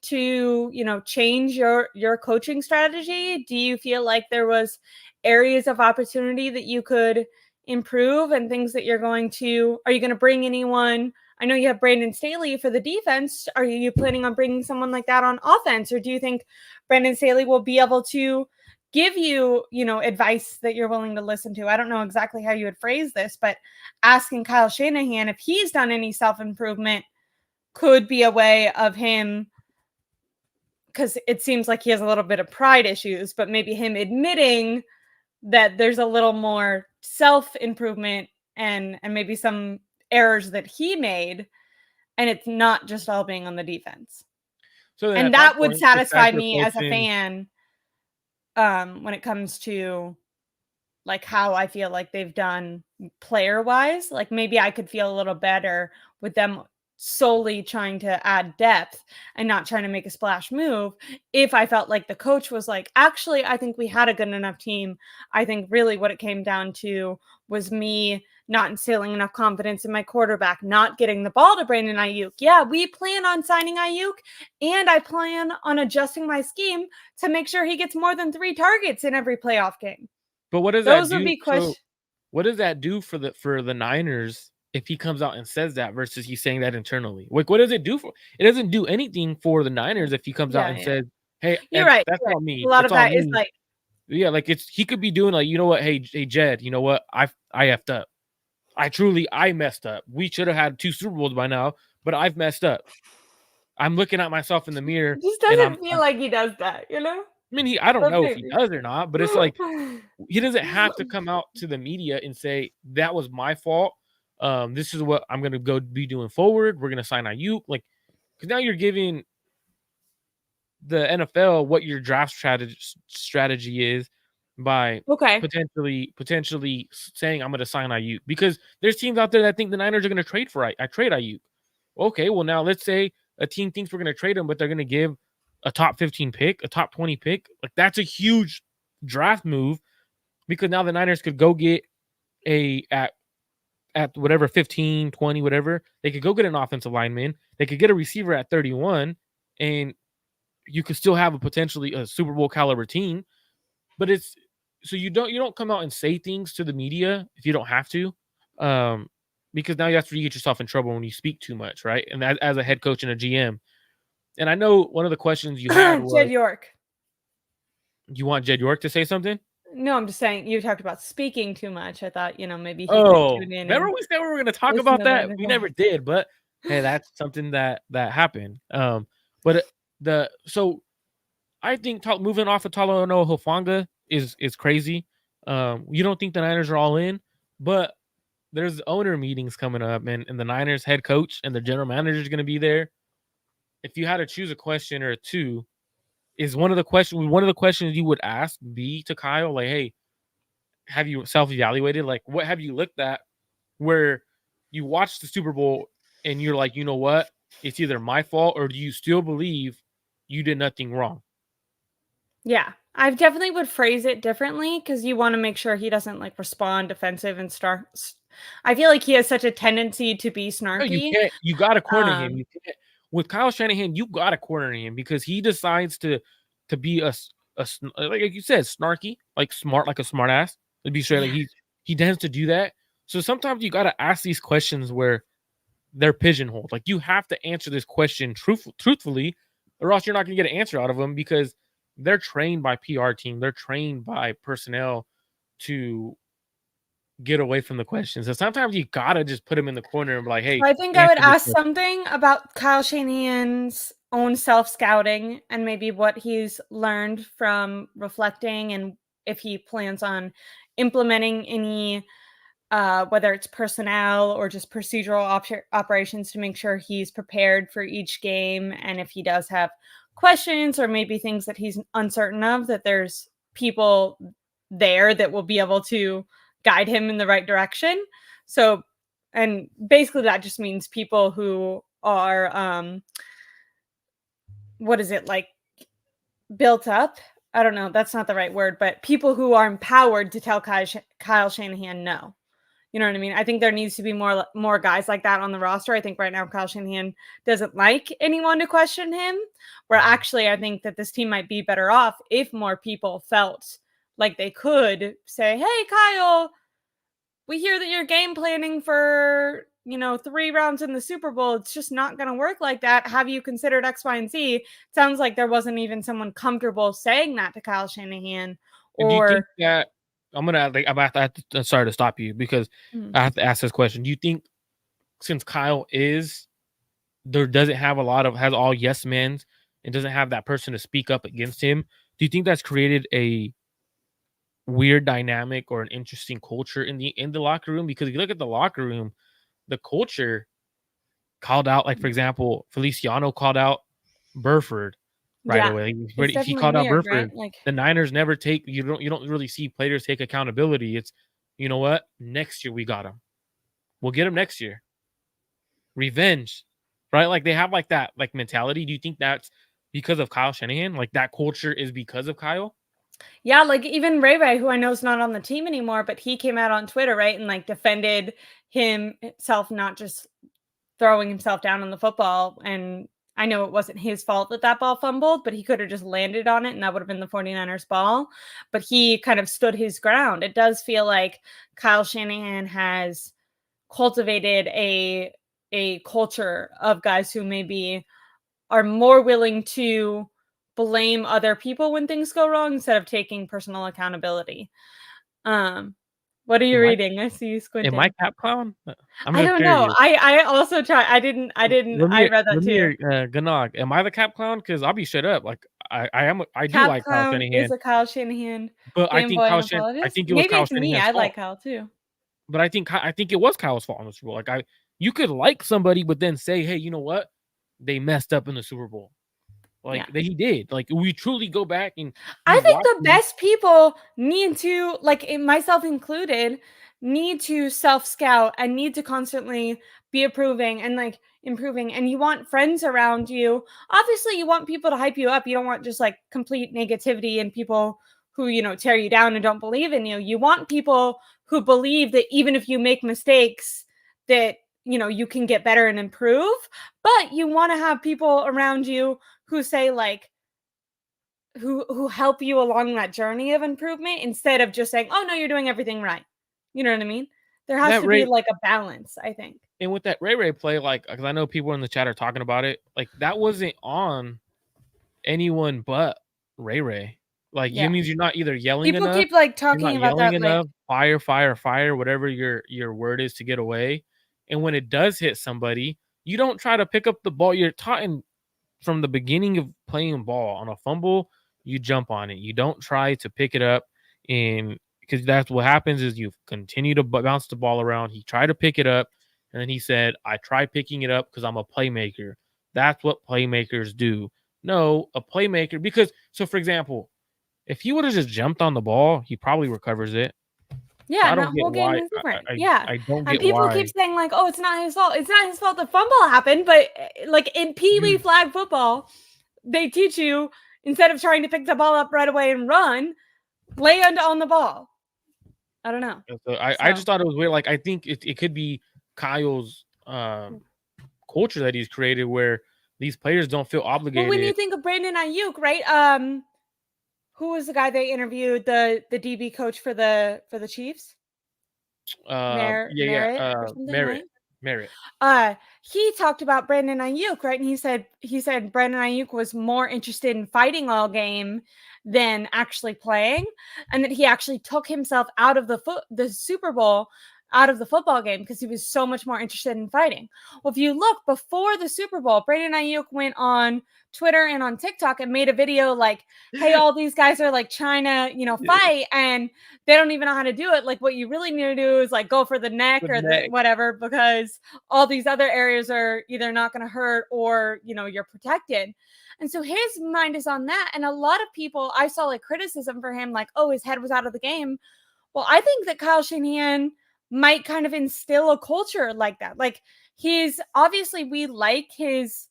to change your coaching strategy? Do you feel like there was areas of opportunity that you could improve and things that are you going to bring anyone? I know you have Brandon Staley for the defense. Are you planning on bringing someone like that on offense? Or do you think Brandon Staley will be able to give you, advice that you're willing to listen to? I don't know exactly how you would phrase this, but asking Kyle Shanahan if he's done any self-improvement could be a way of him, because it seems like he has a little bit of pride issues, but maybe him admitting that there's a little more self-improvement and maybe some errors that he made, and it's not just all being on the defense. so then And at that that would point, if satisfy that's your me as a coaching, fan when it comes to like how I feel like they've done player wise. Like maybe I could feel a little better with them solely trying to add depth and not trying to make a splash move if I felt like the coach was like, actually, I think we had a good enough team. I think really what it came down to was me not instilling enough confidence in my quarterback, not getting the ball to Brandon Ayuk. Yeah, we plan on signing Ayuk, and I plan on adjusting my scheme to make sure he gets more than 3 targets in every playoff game. but what does that Those would do? be So questions. what does that do for the Niners if he comes out and says that versus he's saying that internally? Like, what does it do for? It doesn't do anything for the Niners if he comes out and Yeah. says, "Hey, You're right, that's you're right. on A me. lot It's of on that is me." like, Yeah, like he could be doing like, you know what? Hey, Jed, you know what? I effed up. I messed up. We should have had 2 Super Bowls by now, but I've messed up. I'm looking at myself in the mirror it just and doesn't feel like he does that, you know? I mean, I don't But know if he maybe. does or not, but it's like he doesn't have to come out to the media and say that was my fault. This is what I'm gonna go be doing forward. We're gonna sign Ayuk, like, because now you're giving the NFL what your draft strategy is by Okay. potentially saying I'm gonna sign Ayuk because there's teams out there that think the Niners are gonna trade for I trade Ayuk. Okay, well now let's say a team thinks we're gonna trade him, but they're gonna give a top 15 pick, a top 20 pick. Like that's a huge draft move because now the Niners could go get a at whatever 15, 20, whatever. They could go get an offensive lineman. They could get a receiver at 31, and you could still have a potentially a Super Bowl caliber team. But it's so you don't come out and say things to the media if you don't have to. Because now that's where you get yourself in trouble when you speak too much, right? And as a head coach and a GM. And I know one of the questions you had was Jed York. you want Jed York to say something? No, I'm just saying you talked about speaking too much. I thought, maybe he could Oh, tune in remember and we said we were gonna talk listen about to that? that We never advice. did, but hey, that's something that happened. But so I think moving off of Talanoa Hufanga is crazy. You don't think the Niners are all in, but there's owner meetings coming up, and the Niners head coach and the general manager is going to be there. If you had to choose a question or two, is one of the questions you would ask be to Kyle, like, hey, have you self-evaluated? Like, what have you looked at where you watch the Super Bowl and you're like, you know what? It's either my fault, or do you still believe you did nothing wrong? Yeah, I definitely would phrase it differently because you want to make sure he doesn't like respond defensive and start. I feel like he has such a tendency to be No, you snarky. can't. You got to corner him. Um, You can't. With Kyle Shanahan, you got to corner him because he decides to be like you said, snarky, like smart, like a smart ass. To be straight, like yeah. he tends to do that. So sometimes you got to ask these questions where they're pigeonholed. Like you have to answer this question truthfully, or else you're not going to get an answer out of them because they're trained by PR team. They're trained by personnel to get away from the questions. So sometimes you gotta just put them in the corner and be like, So "Hey, I think I would answer this ask question." something about Kyle Shanahan's own self scouting and maybe what he's learned from reflecting and if he plans on implementing any whether it's personnel or just procedural operations to make sure he's prepared for each game. And if he does have questions or maybe things that he's uncertain of, that there's people there that will be able to guide him in the right direction. So, and basically that just means people who are, what is it like built up? I don't know. That's not the right word, but people who are empowered to tell Kyle Shanahan no. You know what I mean? I think there needs to be more guys like that on the roster. I think right now Kyle Shanahan doesn't like anyone to question him. Where actually I think that this team might be better off if more people felt like they could say, "Hey, Kyle, we hear that you're game planning for 3 rounds in the Super Bowl. It's just not going to work like that. Have you considered X, Y, and Z?" Sounds like there wasn't even someone comfortable saying that to Kyle Shanahan, And do you think or that sorry to stop you because mm, I have to ask this question. Do you think since Kyle is there doesn't have a lot of has all yes men and doesn't have that person to speak up against him, do you think that's created a weird dynamic or an interesting culture in the locker room? Because if you look at the locker room, the culture called out, like for example, Feliciano called out Burford right yeah, away. it's He definitely called out weird, right? Burford. Like, The Niners never take you don't really see players take accountability. It's you know what? Next year we got him. We'll get him next year. Revenge. Right? Like they have like that like mentality. Do you think that's because of Kyle Shanahan? Like that culture is because of Kyle? yeah, like even Ray Ray, who I know is not on the team anymore, but he came out on Twitter, right, and like defended himself, not just throwing himself down on the football. And I know it wasn't his fault that that ball fumbled, but he could have just landed on it and that would have been the 49ers ball. But he kind of stood his ground. It does feel like Kyle Shanahan has cultivated a culture of guys who maybe are more willing to blame other people when things go wrong instead of taking personal accountability. Um, what are you Am I reading? I see you am I squinting. cap clown? I'm I just don't know. curious. I also try. I read that too. Ramir, Ganag, am I the cap clown? Because I'll be straight up. Like I do Cap like Kyle Clown is Shanahan, a Kyle Shanahan but fanboy and I apologist. think it was Maybe Kyle it's me. Shanahan's I like fault. Kyle too. But I think it was Kyle's fault in the Super Bowl. Like you could like somebody, but then say, hey, you know what? They messed up in the Super Bowl. Yeah. Like he did. Like we truly go back and I you think watch the them. best people need to, like myself included, need to self scout and need to constantly be approving and like improving. And you want friends around you. Obviously, you want people to hype you up. You don't want just like complete negativity and people who, tear you down and don't believe in you. You want people who believe that even if you make mistakes, that, you can get better and improve. But you want to have people around you who say, like, who help you along that journey of improvement instead of just saying, "Oh no, you're doing everything right." You know what I mean? There has That to be Ray like a balance, I think. and with that Ray play, like because I know people in the chat are talking about it. Like that wasn't on anyone but Ray. Like, Yeah. it means you're not either yelling People enough, keep like you're talking not about yelling that, like, enough, fire, fire, fire, whatever your word is to get away. And when it does hit somebody, you don't try to pick up the ball. You're taught from the beginning of playing ball on a fumble, you jump on it. You don't try to pick it up, and because that's what happens is you continue to bounce the ball around. He tried to pick it up, and then he said, "I tried picking it up because I'm a playmaker." That's what playmakers do. No, a playmaker because so for example, if he would have just jumped on the ball, he probably recovers it. So yeah, I and don't that get whole game why is different. Yeah. I don't And get people keep why. saying, like, oh, it's not his fault. It's not his fault the fumble happened, but like in Pee Wee You flag football, they teach you instead of trying to pick the ball up right away and run, land on the ball. I don't know. so I So just thought it was weird. Like I think it could be Kyle's culture that he's created where these players don't feel well, when you obligated. think of Brandon Ayuk, right? Who was the guy they interviewed, the DB coach for the Chiefs? Merritt or something, Merit, right? merit. He talked about Brandon Ayuk, right? And he said Brandon Ayuk was more interested in fighting all game than actually playing, and that he actually took himself out of the Super Bowl, out of the football game, because he was so much more interested in fighting. Well, if you look before the Super Bowl, Brandon Ayuk went on Twitter and on TikTok and made a video like, "Hey, all these guys are like trying to, fight, and they don't even know how to do it. Like, what you really need to do is like go for the neck The or the neck. whatever, because all these other areas are either not going to hurt or, you're protected." And so his mind is on that. And a lot of people, I saw like criticism for him, like, oh, his head was out of the game. Well, I think that Kyle Shanahan might kind of instill a culture like that. Like, he's obviously, we like his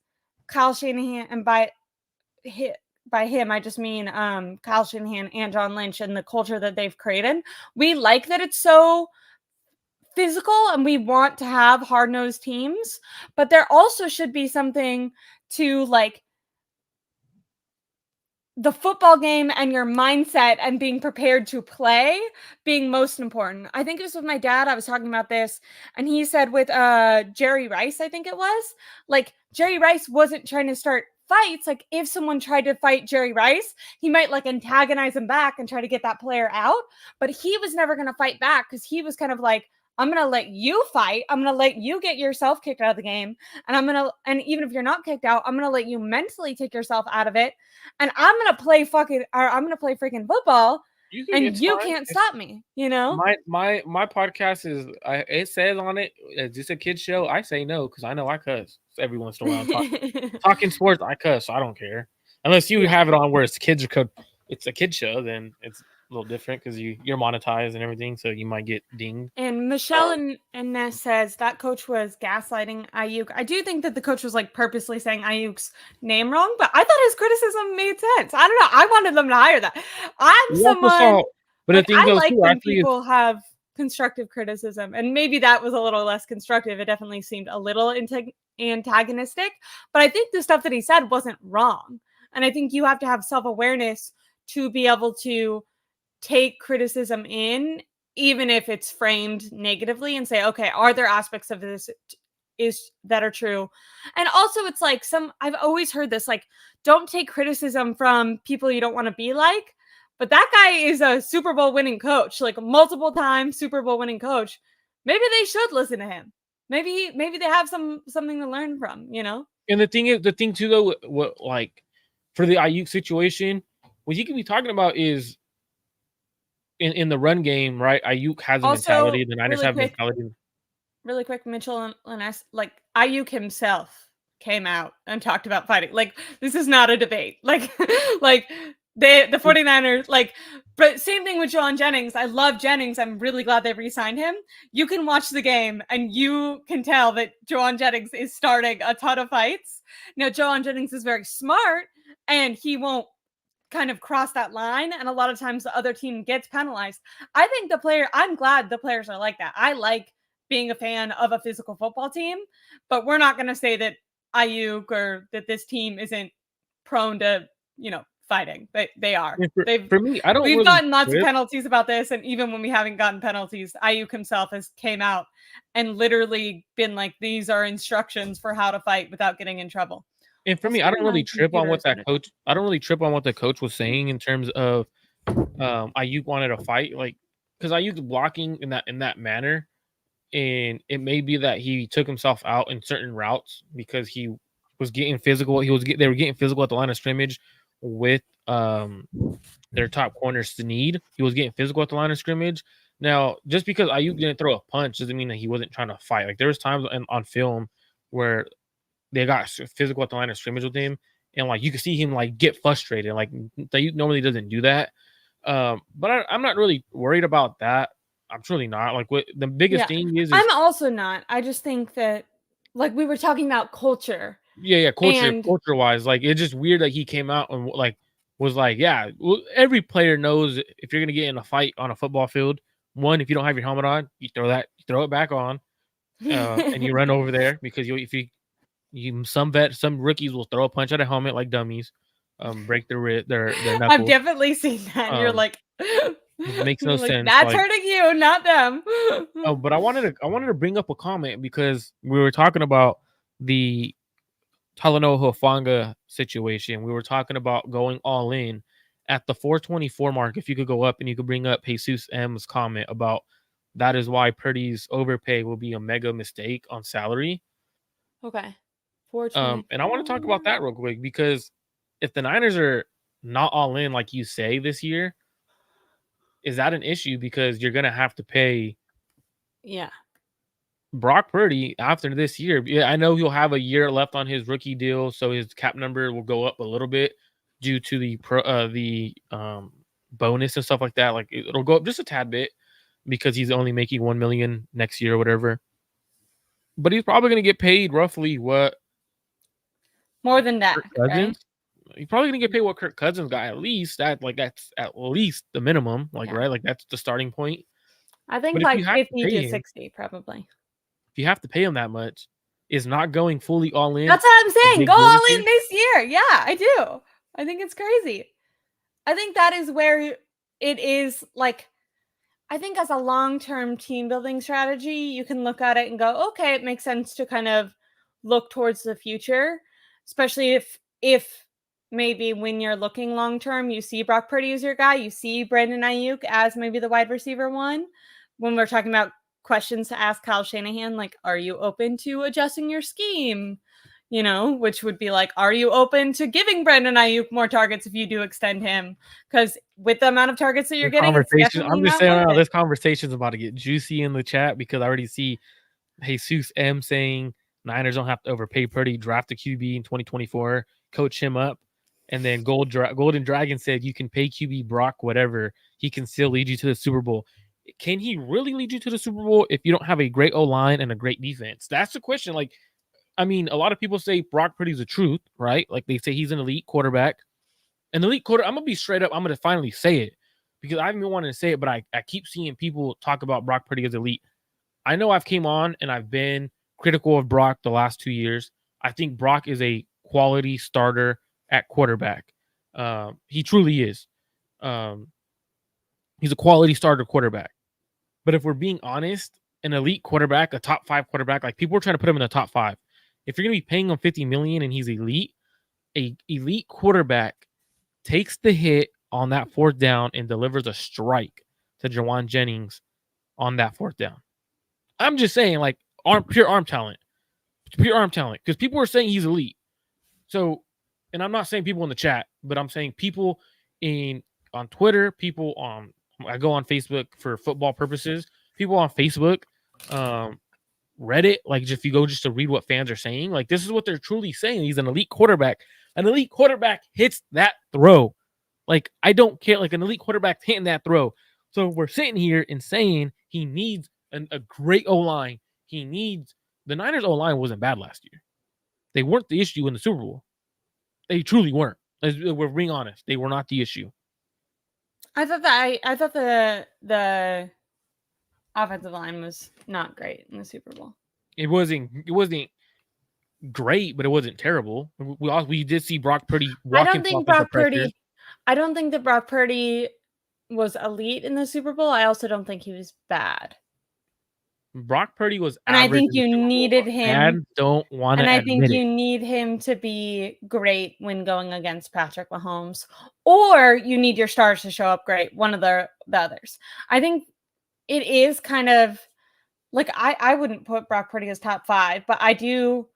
Kyle Shanahan, and by him, I just mean Kyle Shanahan and John Lynch and the culture that they've created. We like that it's so physical and we want to have hard-nosed teams, but there also should be something to like the football game and your mindset and being prepared to play being most important. I think it was with my dad. I was talking about this, and he said with Jerry Rice, I think it was, like, Jerry Rice wasn't trying to start fights. Like, if someone tried to fight Jerry Rice, he might like antagonize him back and try to get that player out, but he was never going to fight back because he was kind of like, I'm going to let you fight. I'm going to let you get yourself kicked out of the game. And even if you're not kicked out, I'm going to let you mentally take yourself out of it. And I'm going to play freaking football, You can, and it's you fine. can't stop me, My podcast is it says on it, is this a kid show? I say no because I know I cuss every once in a while. Talking sports, I cuss. So I don't care unless you Yeah. have it on where it's kids are it's a kid show, then it's a little different because you're monetized and everything, so you might get dinged. And Michelle and Ness says that coach was gaslighting Ayuk. I do think that the coach was like purposely saying Ayuk's name wrong, but I thought his criticism made sense. I don't know. I wanted them to hire that. I'm You also saw, someone but the like, thing I goes like too. when Actually, people have constructive criticism, and maybe that was a little less constructive. It definitely seemed a little antagonistic, but I think the stuff that he said wasn't wrong. And I think you have to have self-awareness to be able to take criticism in, even if it's framed negatively, and say, okay, are there aspects of this is that are true? And also, it's like, I've always heard this, like, don't take criticism from people you don't want to be like. But that guy is a Super Bowl winning coach, like multiple time Super Bowl winning coach. Maybe they should listen to him. Maybe they have something to learn from, and the thing too though, what like for the Ayuk situation, what you can be talking about is in the run game, right? Ayuk has a Also, mentality. The Niners have mentality. really quick, Mitchell and like Ayuk himself came out and talked about fighting. Like, this is not a debate. Like like the 49ers, like, but same thing with John Jennings. I love Jennings. I'm really glad they re-signed him. You can watch the game and you can tell that John Jennings is starting a ton of fights. Now, John Jennings is very smart and he won't kind of cross that line, and a lot of times the other team gets penalized. I'm glad the players are like that. I like being a fan of a physical football team, but we're not going to say that Ayuk or that this team isn't prone to, fighting. They are. For me, I don't We've really gotten lots of trip. penalties about this, and even when we haven't gotten penalties, Ayuk himself has came out and literally been like, these are instructions for how to fight without getting in trouble. And for I'll me, I spend don't my really trip on computer what is what that it coach. I don't really trip on what the coach was saying in terms of Ayuk wanted to fight, like because Ayuk blocking in that manner, and it may be that he took himself out in certain routes because he was getting physical. They were getting physical at the line of scrimmage with their top corner Snead. He was getting physical at the line of scrimmage. Now, just because Ayuk didn't throw a punch doesn't mean that he wasn't trying to fight. Like there was times on film where they got physical at the line of scrimmage with him, and like you could see him like get frustrated. Like Ayuk normally doesn't do that. But I'm not really worried about that. I'm truly not. Like what the biggest Yeah. thing is I'm also not. I just think that, like, we were talking about culture. yeah, And culture wise, like it's just weird that he came out and like was like, yeah, well, every player knows if you're gonna get in a fight on a football field, one, if you don't have your helmet on, you throw it back on, and you run over there because if some rookies will throw a punch at a helmet like dummies, break their I've knuckles. definitely seen that. And you're Um, like, it makes no you're like, sense. that's Like, hurting you, not them. oh, but I wanted to bring up a comment because we were talking about the Talanoa Hufanga situation. We were talking about going all in at the 424 mark. If you could go up and you could bring up Jesus M's comment about that is why Purdy's overpay will be a mega mistake on salary. Okay. And I want to talk about 424. that real quick because if the Niners are not all in like you say this year, is that an issue? Because you're gonna have to pay Yeah. Brock Purdy after this year. Yeah, I know he'll have a year left on his rookie deal, so his cap number will go up a little bit due to the bonus and stuff like that. Like it'll go up just a tad bit because he's only making 1 million next year or whatever. But he's probably going to get paid roughly what More than that, Kirk right? Cousins. He's probably going to get paid what Kirk Cousins got at least. That's at least the minimum, like Yeah. right, like that's the starting point. I think But if like you have to 50 pay to him, 60, probably. if you have to pay him that much, is not going fully all in That's what I'm a saying. Go big deal this all year? in this year. Yeah, I do. I think it's crazy. I think that is where it is like, I think as a long-term team building strategy, you can look at it and go, okay, it makes sense to kind of look towards the future, especially if maybe when you're looking long term, you see Brock Purdy as your guy, you see Brandon Ayuk as maybe the wide receiver one. When we're talking about questions to ask Kyle Shanahan, like, are you open to adjusting your scheme? You know, which would be like, are you open to giving Brandon Ayuk more targets if you do extend him? Because with the amount of targets that you're This getting, it's conversation, definitely I'm just not saying, worth it. this conversation is about to get juicy in the chat because I already see Jesus M saying Niners don't have to overpay Purdy, draft a QB in 2024, coach him up. And then Golden Dragon said you can pay QB Brock whatever. He can still lead you to the Super Bowl. Can he really lead you to the Super Bowl if you don't have a great O-line and a great defense? That's the question. Like, I mean, a lot of people say Brock Purdy's the truth, right? Like they say he's an elite quarterback. An elite quarter, I'm gonna be straight up. I'm gonna finally say it because I've been wanting to say it, but I keep seeing people talk about Brock Purdy as elite. I know I've came on and I've been critical of Brock the last 2 years. I think Brock is a quality starter at quarterback. He truly is. Um, he's a quality starter quarterback. But if we're being honest, an elite quarterback, a top 5 quarterback, like people are trying to put him in the top 5. If you're gonna be paying him 50 million and he's elite, a elite quarterback takes the hit on that fourth down and delivers a strike to Jawan Jennings on that fourth down. I'm just saying, like, pure arm talent. Pure arm talent. Because people are saying he's elite. So, and I'm not saying people in the chat, but I'm saying people on Twitter, people on I go on Facebook for football purposes, people on Facebook, Reddit, like if you go just to read what fans are saying, like this is what they're truly saying. He's an elite quarterback. An elite quarterback hits that throw. Like, I don't care. Like, an elite quarterback hitting that throw. So we're sitting here and saying he needs a great O line. The Niners O line wasn't bad last year. They weren't the issue in the Super Bowl. They truly weren't. We're being honest. They were not the issue. I thought the offensive line was not great in the Super Bowl. It wasn't great, but it wasn't terrible. We did see Brock Purdy walk into offensive pressure. I don't think that Brock Purdy was elite in the Super Bowl. I also don't think he was bad. Brock Purdy was And I average think in the you Super Bowl, needed but him. fans don't want to And I think admit you it. need him to be great when going against Patrick Mahomes, or you need your stars to show up great. One of the others. I think it is kind of like I wouldn't put Brock Purdy as top 5, but I do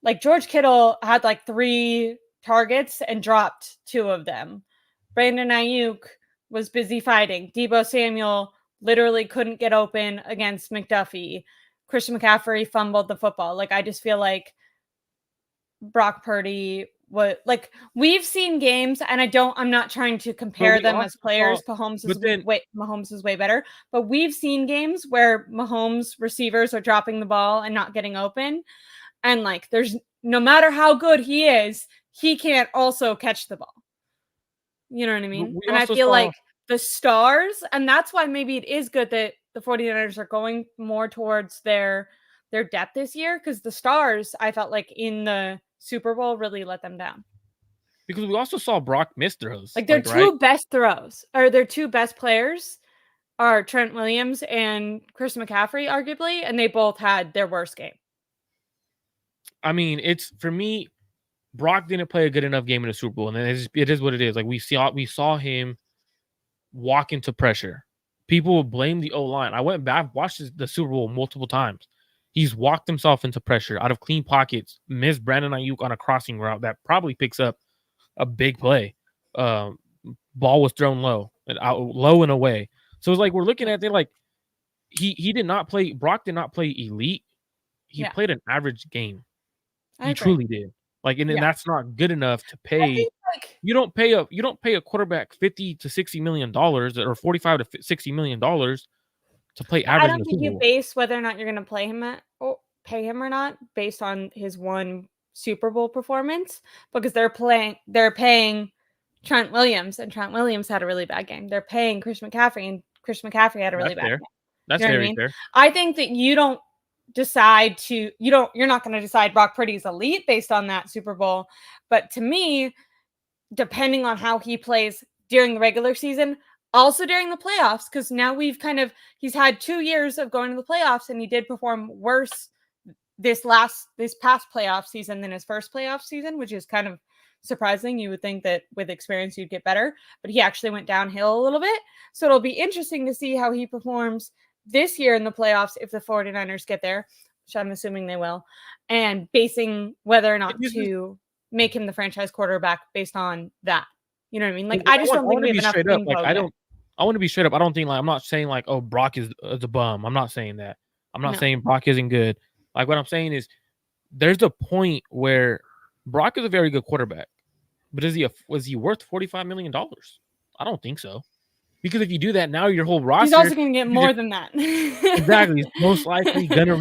like George Kittle had like 3 targets and dropped 2 of them. Brandon Ayuk was busy fighting. Deebo Samuel literally couldn't get open against McDuffie. Christian McCaffrey fumbled the football. Like I just feel like Brock Purdy was like we've seen games, and I'm not trying to compare them as players. Mahomes is way better, but we've seen games where Mahomes receivers are dropping the ball and not getting open, and like there's no matter how good he is, he can't also catch the ball. You know what I mean? And I feel like the stars, and that's why maybe it is good that the 49ers are going more towards their depth this year, because the stars, I felt like in the Super Bowl really let them down. Because we also saw Brock miss throws. Like their two best throws, or their 2 best players are Trent Williams and Chris McCaffrey, arguably, and they both had their worst game. I mean, it's for me, Brock didn't play a good enough game in the Super Bowl, and it is what it is. Like we saw him walk into pressure. People will blame the O-line. I went back, watched the Super Bowl multiple times. He's walked himself into pressure out of clean pockets, missed Brandon Ayuk on a crossing route that probably picks up a big play. Ball was thrown low and away. So it's like we're looking at it like he did not play. Brock did not play elite. He played an average game. He truly did. Like, and that's not good enough to pay. You don't pay a quarterback $50 to $60 million or $45 to $60 million to play average. I don't think you base whether or not you're going to pay him or not based on his one Super Bowl performance, because they're paying Trent Williams, and Trent Williams had a really bad game. They're paying Chris McCaffrey, and Chris McCaffrey had a really bad game. That's very fair. I think that you don't decide to you're not going to decide Brock Purdy's elite based on that Super Bowl, but to me, depending on how he plays during the regular season, also during the playoffs, because now he's had 2 years of going to the playoffs, and he did perform worse this past playoff season than his first playoff season, which is kind of surprising. You would think that with experience you'd get better, but he actually went downhill a little bit. So it'll be interesting to see how he performs this year in the playoffs if the 49ers get there, which I'm assuming they will, and basing whether or not to make him the franchise quarterback based on that. You know what I mean? Like, I just don't think we have enough info yet. I want to be straight up. I don't think, like, I'm not saying like, oh, Brock is a bum. I'm not saying that. I'm not saying Brock isn't good. Like, what I'm saying is there's a point where Brock is a very good quarterback, but was he worth $45 million? I don't think so. Because if you do that now, your whole roster, he's also going to get more than that. Exactly. Most likely gonna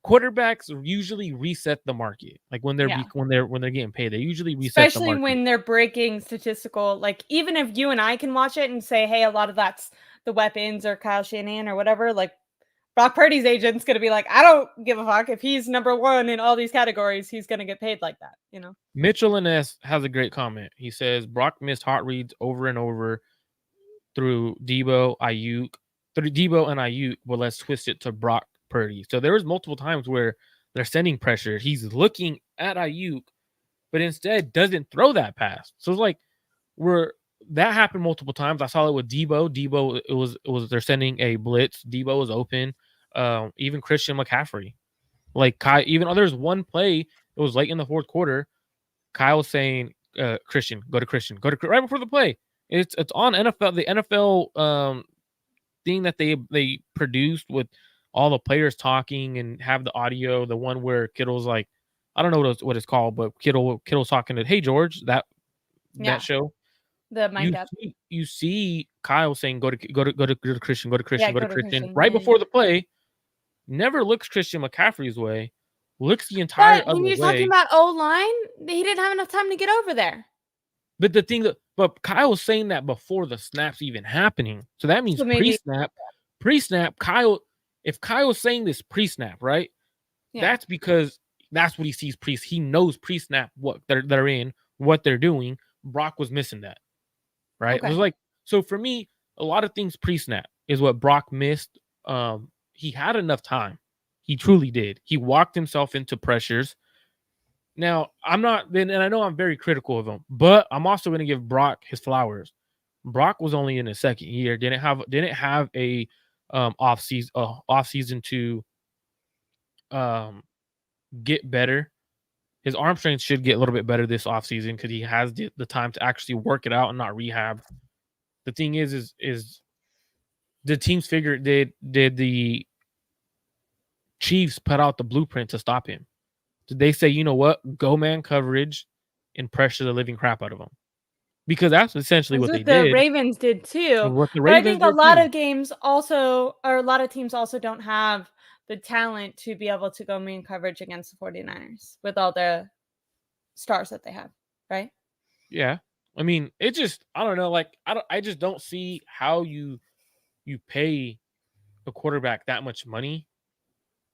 quarterbacks usually reset the market. Like when they're getting paid, they usually reset especially the market. When they're breaking statistical. Like, even if you and I can watch it and say, hey, a lot of that's the weapons or Kyle Shanahan or whatever, like Brock Purdy's agent's gonna be like, I don't give a fuck. If he's number 1 in all these categories, he's gonna get paid like that, you know. Mitchell and S has a great comment. He says Brock missed hot reads over and over through Deebo and Ayuk. Well, let's twist it to Brock Purdy. So there was multiple times where they're sending pressure. He's looking at Ayuk, but instead doesn't throw that pass. So it's like that happened multiple times. I saw it with Deebo. Deebo, it was they're sending a blitz. Deebo was open. Even Christian McCaffrey. Like even though there's one play, it was late in the fourth quarter. Kyle was saying, Christian, go to Christian, right before the play. It's on NFL, the NFL thing that they produced with all the players talking and have the audio. The one where Kittle's like, I don't know what it's called, but Kittle's talking to, hey George, that show. The mic up. You see Kyle saying, go to Christian, go to Christian, right before the play. Never looks Christian McCaffrey's way. Looks the entire other way. When you're talking about O-line, he didn't have enough time to get over there. But the thing but Kyle was saying that before the snaps even happening. So that means pre-snap, Kyle, if Kyle was saying this pre-snap, right? Yeah. That's because that's what he sees he knows pre-snap what they're in, what they're doing. Brock was missing that. Right? Okay. It was like, so for me, a lot of things pre-snap is what Brock missed. he had enough time. He truly did. He walked himself into pressures. Now, I'm not, and I know I'm very critical of him, but I'm also going to give Brock his flowers. Brock was only in his second year, didn't have a off season to get better. His arm strength should get a little bit better this offseason because he has the time to actually work it out and not rehab. The thing is the teams figured did the Chiefs put out the blueprint to stop him? Did they say, you know what, go man coverage and pressure the living crap out of him? Because that's essentially That's what they what the did. Ravens did too. And what the But I Ravens think a did lot too. of games also, or a lot of teams also don't have the talent to be able to go man coverage against the 49ers with all the stars that they have, right? Yeah. I mean, it just, I don't know, like I just don't see how you pay a quarterback that much money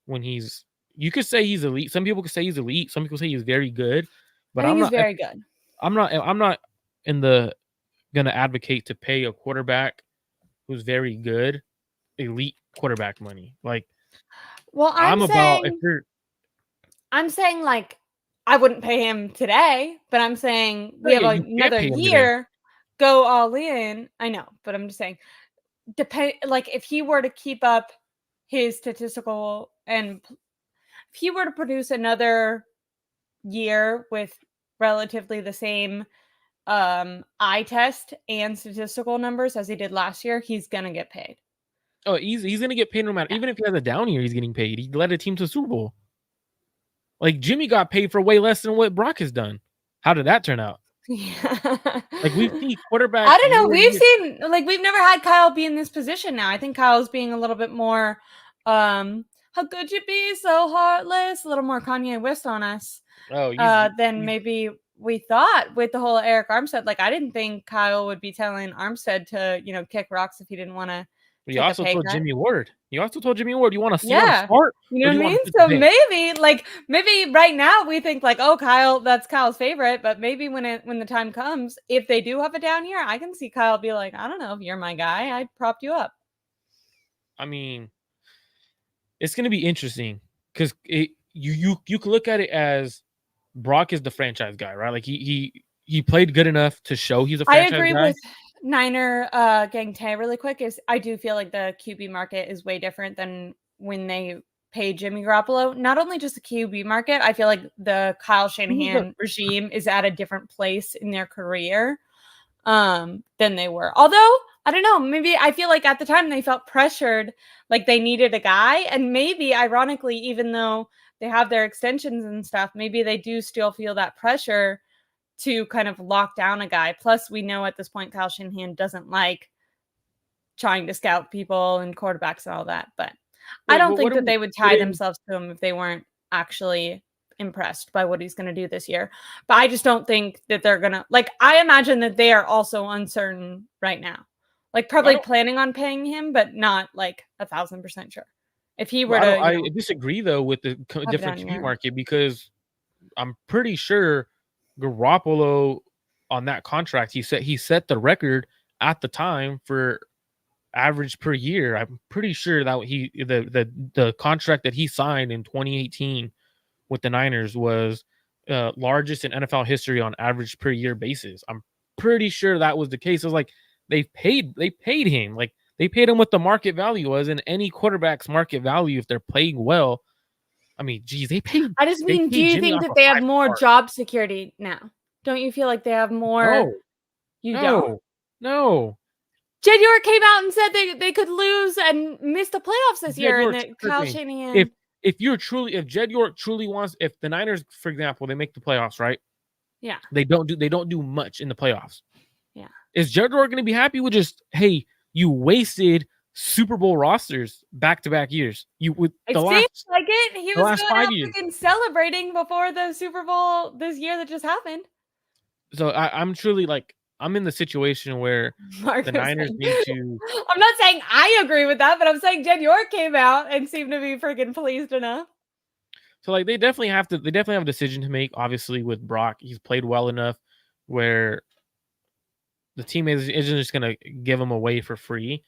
when you could say he's elite. Some people could say he's elite. Some people say he's very good. But I think he's very good. I'm not in the gonna advocate to pay a quarterback who's very good elite quarterback money. Like, Well, I'm about if you're I'm saying like I wouldn't pay him today, but I'm saying we have yeah, you can't another pay him today. year, go all in. I know, but I'm just saying like if he were to keep up his statistical and if he were to produce another year with relatively the same eye test and statistical numbers as he did last year, he's gonna get paid. Oh, he's gonna get paid no matter. Yeah. Even if he has a down year, he's getting paid. He led a team to the Super Bowl. Like, Jimmy got paid for way less than what Brock has done. How did that turn out? Yeah. Like, we see quarterbacks I don't know. year to We've year. seen like we've never had Kyle be in this position now. I think Kyle's being a little bit more how could you be so heartless? A little more Kanye West on us. Oh, Than maybe we thought with the whole Eric Armstead. Like I didn't think Kyle would be telling Armstead to, kick rocks if he didn't want to he take a also pay told cut. Jimmy Ward. You want to see him Yeah. start, You or know do what you I want mean? to sit the So bench? maybe right now we think like, oh, Kyle, that's Kyle's favorite. But maybe when the time comes, if they do have a down year, I can see Kyle be like, I don't know if you're my guy. I propped you up. I mean, it's going to be interesting because you can look at it as Brock is the franchise guy, right? Like he played good enough to show he's a I franchise agree guy. with Niner Gang Tay really quick. Is I do feel like the QB market is way different than when they paid Jimmy Garoppolo. Not only just the QB market, I feel like the Kyle Shanahan regime is at a different place in their career than they were. Although, I don't know, maybe I feel like at the time they felt pressured, like they needed a guy. And maybe ironically, even though they have their extensions and stuff, maybe they do still feel that pressure to kind of lock down a guy. Plus, we know at this point Kyle Shanahan doesn't like trying to scout people and quarterbacks and all that. But I Wait, don't what think are that we they would tie putting? themselves to him if they weren't actually impressed by what he's going to do this year. But I just don't think that they're going to, like, I imagine that they are also uncertain right now. Like, I probably don't. planning on paying him, but not like 1,000% sure. If he were I don't. to, I disagree though with the have it different down QB here. market because I'm pretty sure Garoppolo on that contract he set the record at the time for average per year. I'm pretty sure that the contract that he signed in 2018 with the Niners was largest in NFL history on average per year basis. I'm pretty sure that was the case. It was like they paid him like they paid him what the market value was, and any quarterback's market value if they're playing well. I mean, geez, I just they mean, do paid you Jimmy think off that a they have five more star. job security now? Don't you feel like they have more? No, You don't? no, no. Jed York came out and said they could lose and miss the playoffs this Jed year, and York's that Kyle tripping. If Shanahan. if Jed York truly wants, if the Niners, for example, they make the playoffs, right? Yeah, They don't do much in the playoffs. yeah. Is Jed York going to be happy with just, hey, you wasted Super Bowl rosters back to back years? You with It seems like it. He the was last going 5 years. out freaking celebrating before the Super Bowl this year that just happened. So I'm truly like I'm in the situation where the Marco's Niners saying, need to. I'm not saying I agree with that, but I'm saying Jed York came out and seemed to be freaking pleased enough. So like they definitely have a decision to make. Obviously, with Brock, he's played well enough where the team isn't just gonna give him away for free.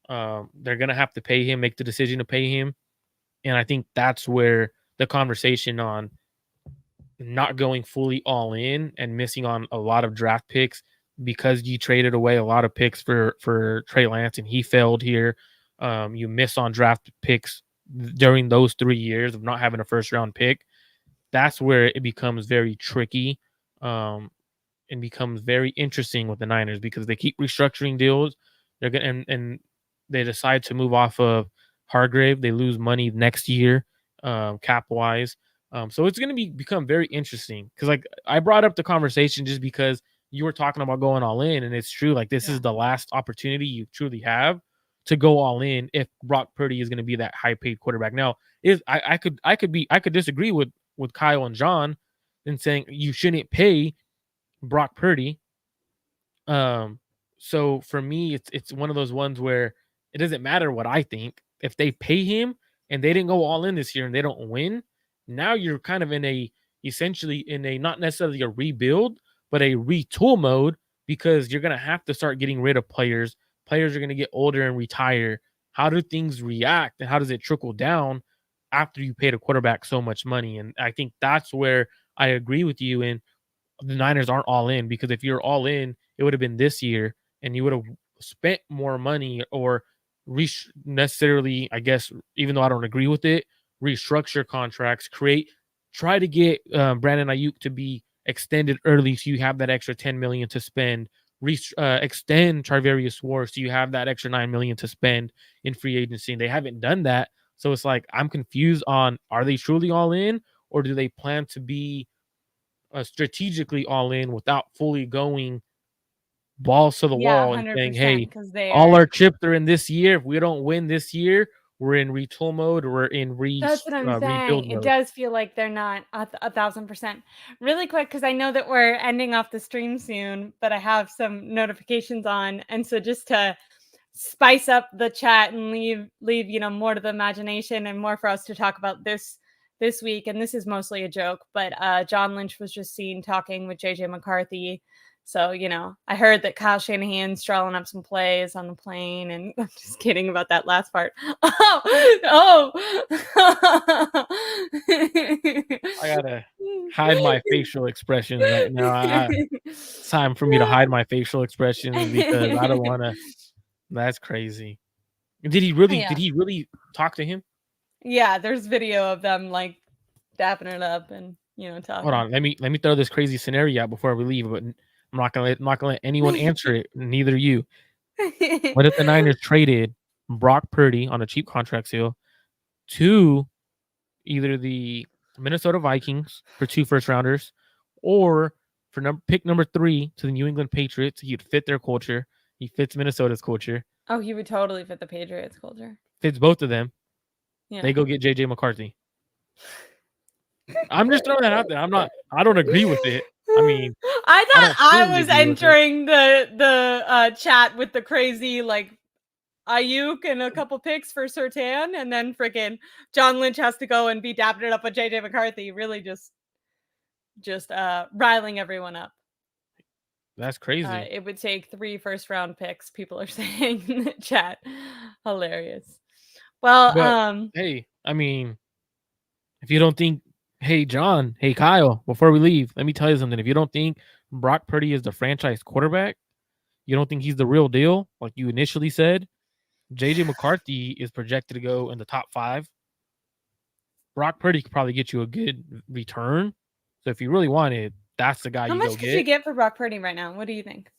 They're gonna have to pay him, make the decision to pay him, and I think that's where the conversation on not going fully all in and missing on a lot of draft picks because you traded away a lot of picks for Trey Lance and he failed here. You miss on draft picks during those 3 years of not having a first round pick. That's where it becomes very tricky. And becomes very interesting with the Niners because they keep restructuring deals. They're gonna and they decide to move off of Hargrave. They lose money next year, cap wise. So it's gonna become very interesting because like I brought up the conversation just because you were talking about going all in, and it's true. Like this is the last opportunity you truly have to go all in if Brock Purdy is going to be that high paid quarterback. Now, is I could disagree with Kyle and John in saying you shouldn't pay Brock Purdy. So for me, it's one of those ones where it doesn't matter what I think. If they pay him and they didn't go all in this year and they don't win, now you're kind of essentially in a not necessarily a rebuild, but a retool mode because you're gonna have to start getting rid of players. Players are gonna get older and retire. How do things react and how does it trickle down after you paid a quarterback so much money? And I think that's where I agree with you in the Niners aren't all in because if you're all in, it would have been this year and you would have spent more money or necessarily, I guess, even though I don't agree with it, restructure contracts, try to get Brandon Ayuk to be extended early so you have that extra $10 million to spend. Extend Charvarius Ward so you have that extra $9 million to spend in free agency. And they haven't done that. So it's like I'm confused on are they truly all in or do they plan to be strategically all in without fully going balls to the wall and saying, hey, all our chips are in this year. If we don't win this year, we're in retool mode or we're in That's what I'm saying. rebuild It mode. does feel like they're not 1,000%. Really quick, because I know that we're ending off the stream soon, but I have some notifications on. And so just to spice up the chat and leave more to the imagination and more for us to talk about this week, and this is mostly a joke, but John Lynch was just seen talking with JJ McCarthy. So, I heard that Kyle Shanahan's drawing up some plays on the plane, and I'm just kidding about that last part. Oh. I gotta hide my facial expressions right now. It's time for me to hide my facial expressions because I don't want to. That's crazy. Did he really talk to him? Yeah, there's video of them like dapping it up and talking. Hold on, let me throw this crazy scenario out before we leave, but I'm not gonna let anyone answer it, neither you. What if the Niners traded Brock Purdy on a cheap contract sale to either the Minnesota Vikings for 2 first rounders or for pick number 3 to the New England Patriots? He'd fit their culture. He fits Minnesota's culture. Oh, he would totally fit the Patriots culture. Fits both of them. Yeah. They go get JJ McCarthy. I'm just throwing that out there. I don't agree with it. I mean, I thought I was entering the chat with the crazy like Ayuk and a couple picks for Surtain, and then freaking John Lynch has to go and be dapping it up with JJ McCarthy. Really just riling everyone up. That's crazy. It would take 3 first-round picks, people are saying in the chat. Hilarious. Well, but, hey, I mean, if you don't think, hey, John, hey, Kyle, before we leave, let me tell you something. If you don't think Brock Purdy is the franchise quarterback, you don't think he's the real deal, like you initially said, JJ McCarthy is projected to go in the top 5. Brock Purdy could probably get you a good return. So if you really want it, that's the guy you go get. How much could you get for Brock Purdy right now? What do you think?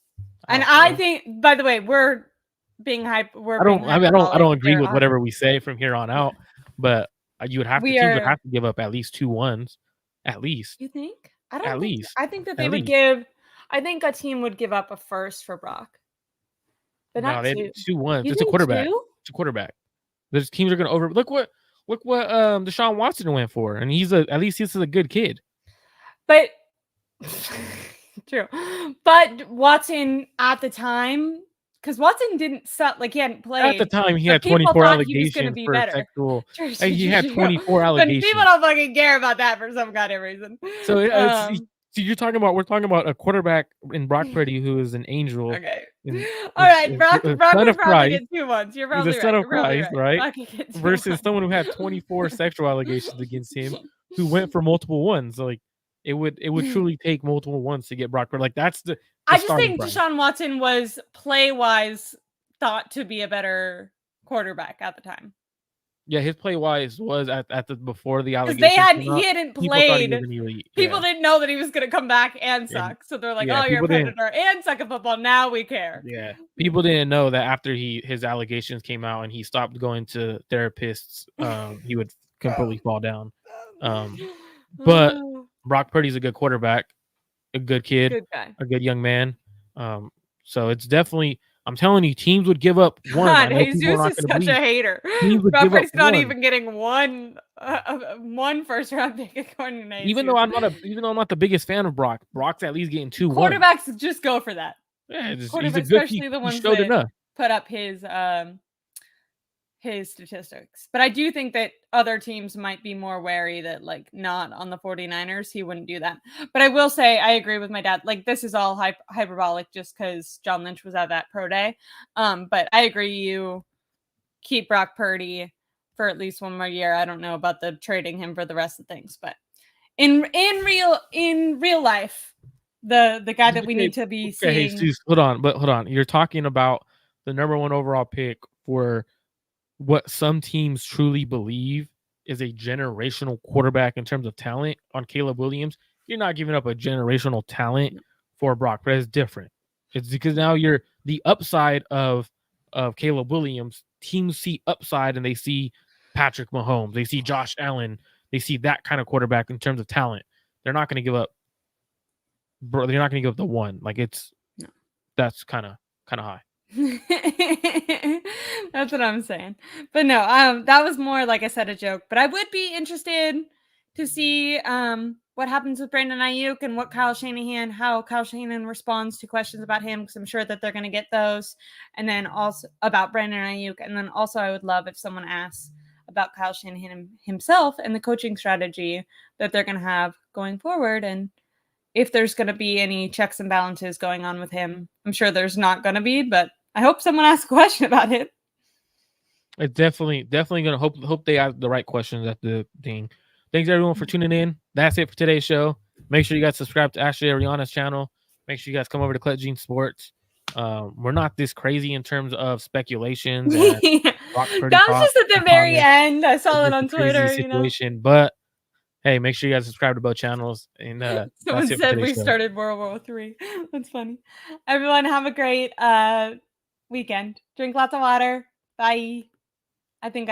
And I think, by the way, we're being hype. I don't agree with whatever we say from here on out, but teams would have to give up at least 2 1s, at least. You think? I think that they would give. I think a team would give up a first for Brock, but not 2. 2 1s. It's a quarterback. 2? It's a quarterback. Those teams are going to over. Look what Deshaun Watson went for, and at least he's a good kid. But true. But Watson at the time, because Watson didn't suck, like he hadn't played. At the time, he had 24 allegations for sexual. He had 24 allegations. But people don't fucking care about that for some kind of reason. So See, we're talking about a quarterback in Brock Purdy who is an angel. Okay. And All right, Brock son would of probably Christ. get 2 months. You're He's a probably son right. of You're probably Christ, right. right? Brock could get 2 Versus months. someone who had 24 sexual allegations against him, who went for multiple ones. Like it would truly take multiple ones to get Brock Purdy. Like that's the I just starting think price. Deshaun Watson was play-wise thought to be a better quarterback at the time. Yeah, his play wise was at the before the Because allegations. he hadn't People thought he was played. an elite. People didn't know that he was going to come back and suck. So they're like, yeah, oh, you're a people didn't. predator and suck at football. Now we care. Yeah, people didn't know that after his allegations came out and he stopped going to therapists, he would completely fall down. But Brock Purdy's a good quarterback, a good kid, Good guy. a good young man. So it's definitely. I'm telling you, teams would give up one. I God, know people are Jesus not is going to such a believe. hater. Teams would Brock give up Purdy's not one. even getting one first round pick according to Even though I'm not the biggest fan of Brock, Brock's at least getting 2 quarterbacks just go for that. Yeah, he's a Quarterbacks, good. especially the ones showed that enough. put up his statistics. But I do think that other teams might be more wary that, like, not on the 49ers, he wouldn't do that. But I will say, I agree with my dad. Like, this is all hyperbolic just because John Lynch was at that pro day. But I agree, you keep Brock Purdy for at least one more year. I don't know about the trading him for the rest of things, but in real life, the guy that we need to be seeing. Jesus, hold on. You're talking about the number 1 overall pick for what some teams truly believe is a generational quarterback in terms of talent on Caleb Williams. You're not giving up a generational talent for Brock, but it's different. It's because now you're the upside of Caleb Williams. Teams see upside and they see Patrick Mahomes, they see Josh Allen, they see that kind of quarterback in terms of talent. They're not going to give up. They're not going to give up the one. Like that's kind of high. That's what I'm saying. But no, that was more, like I said, a joke. But I would be interested to see what happens with Brandon Ayuk and how Kyle Shanahan responds to questions about him, because I'm sure that they're going to get those. And then also about Brandon Ayuk. And then also I would love if someone asks about Kyle Shanahan himself and the coaching strategy that they're going to have going forward, and if there's going to be any checks and balances going on with him. I'm sure there's not going to be, but I hope someone asks a question about it. It's definitely going to hope they ask the right questions at the thing. Thanks everyone for tuning in. That's it for today's show. Make sure you guys subscribe to Ashley Ariana's channel. Make sure you guys come over to Clutch Gene Sports. We're not this crazy in terms of speculations. That was just at the very end. I saw it on Twitter. Situation, but hey, make sure you guys subscribe to both channels. And someone said we started World War III. That's funny. Everyone, have a great weekend. Drink lots of water. Bye. I think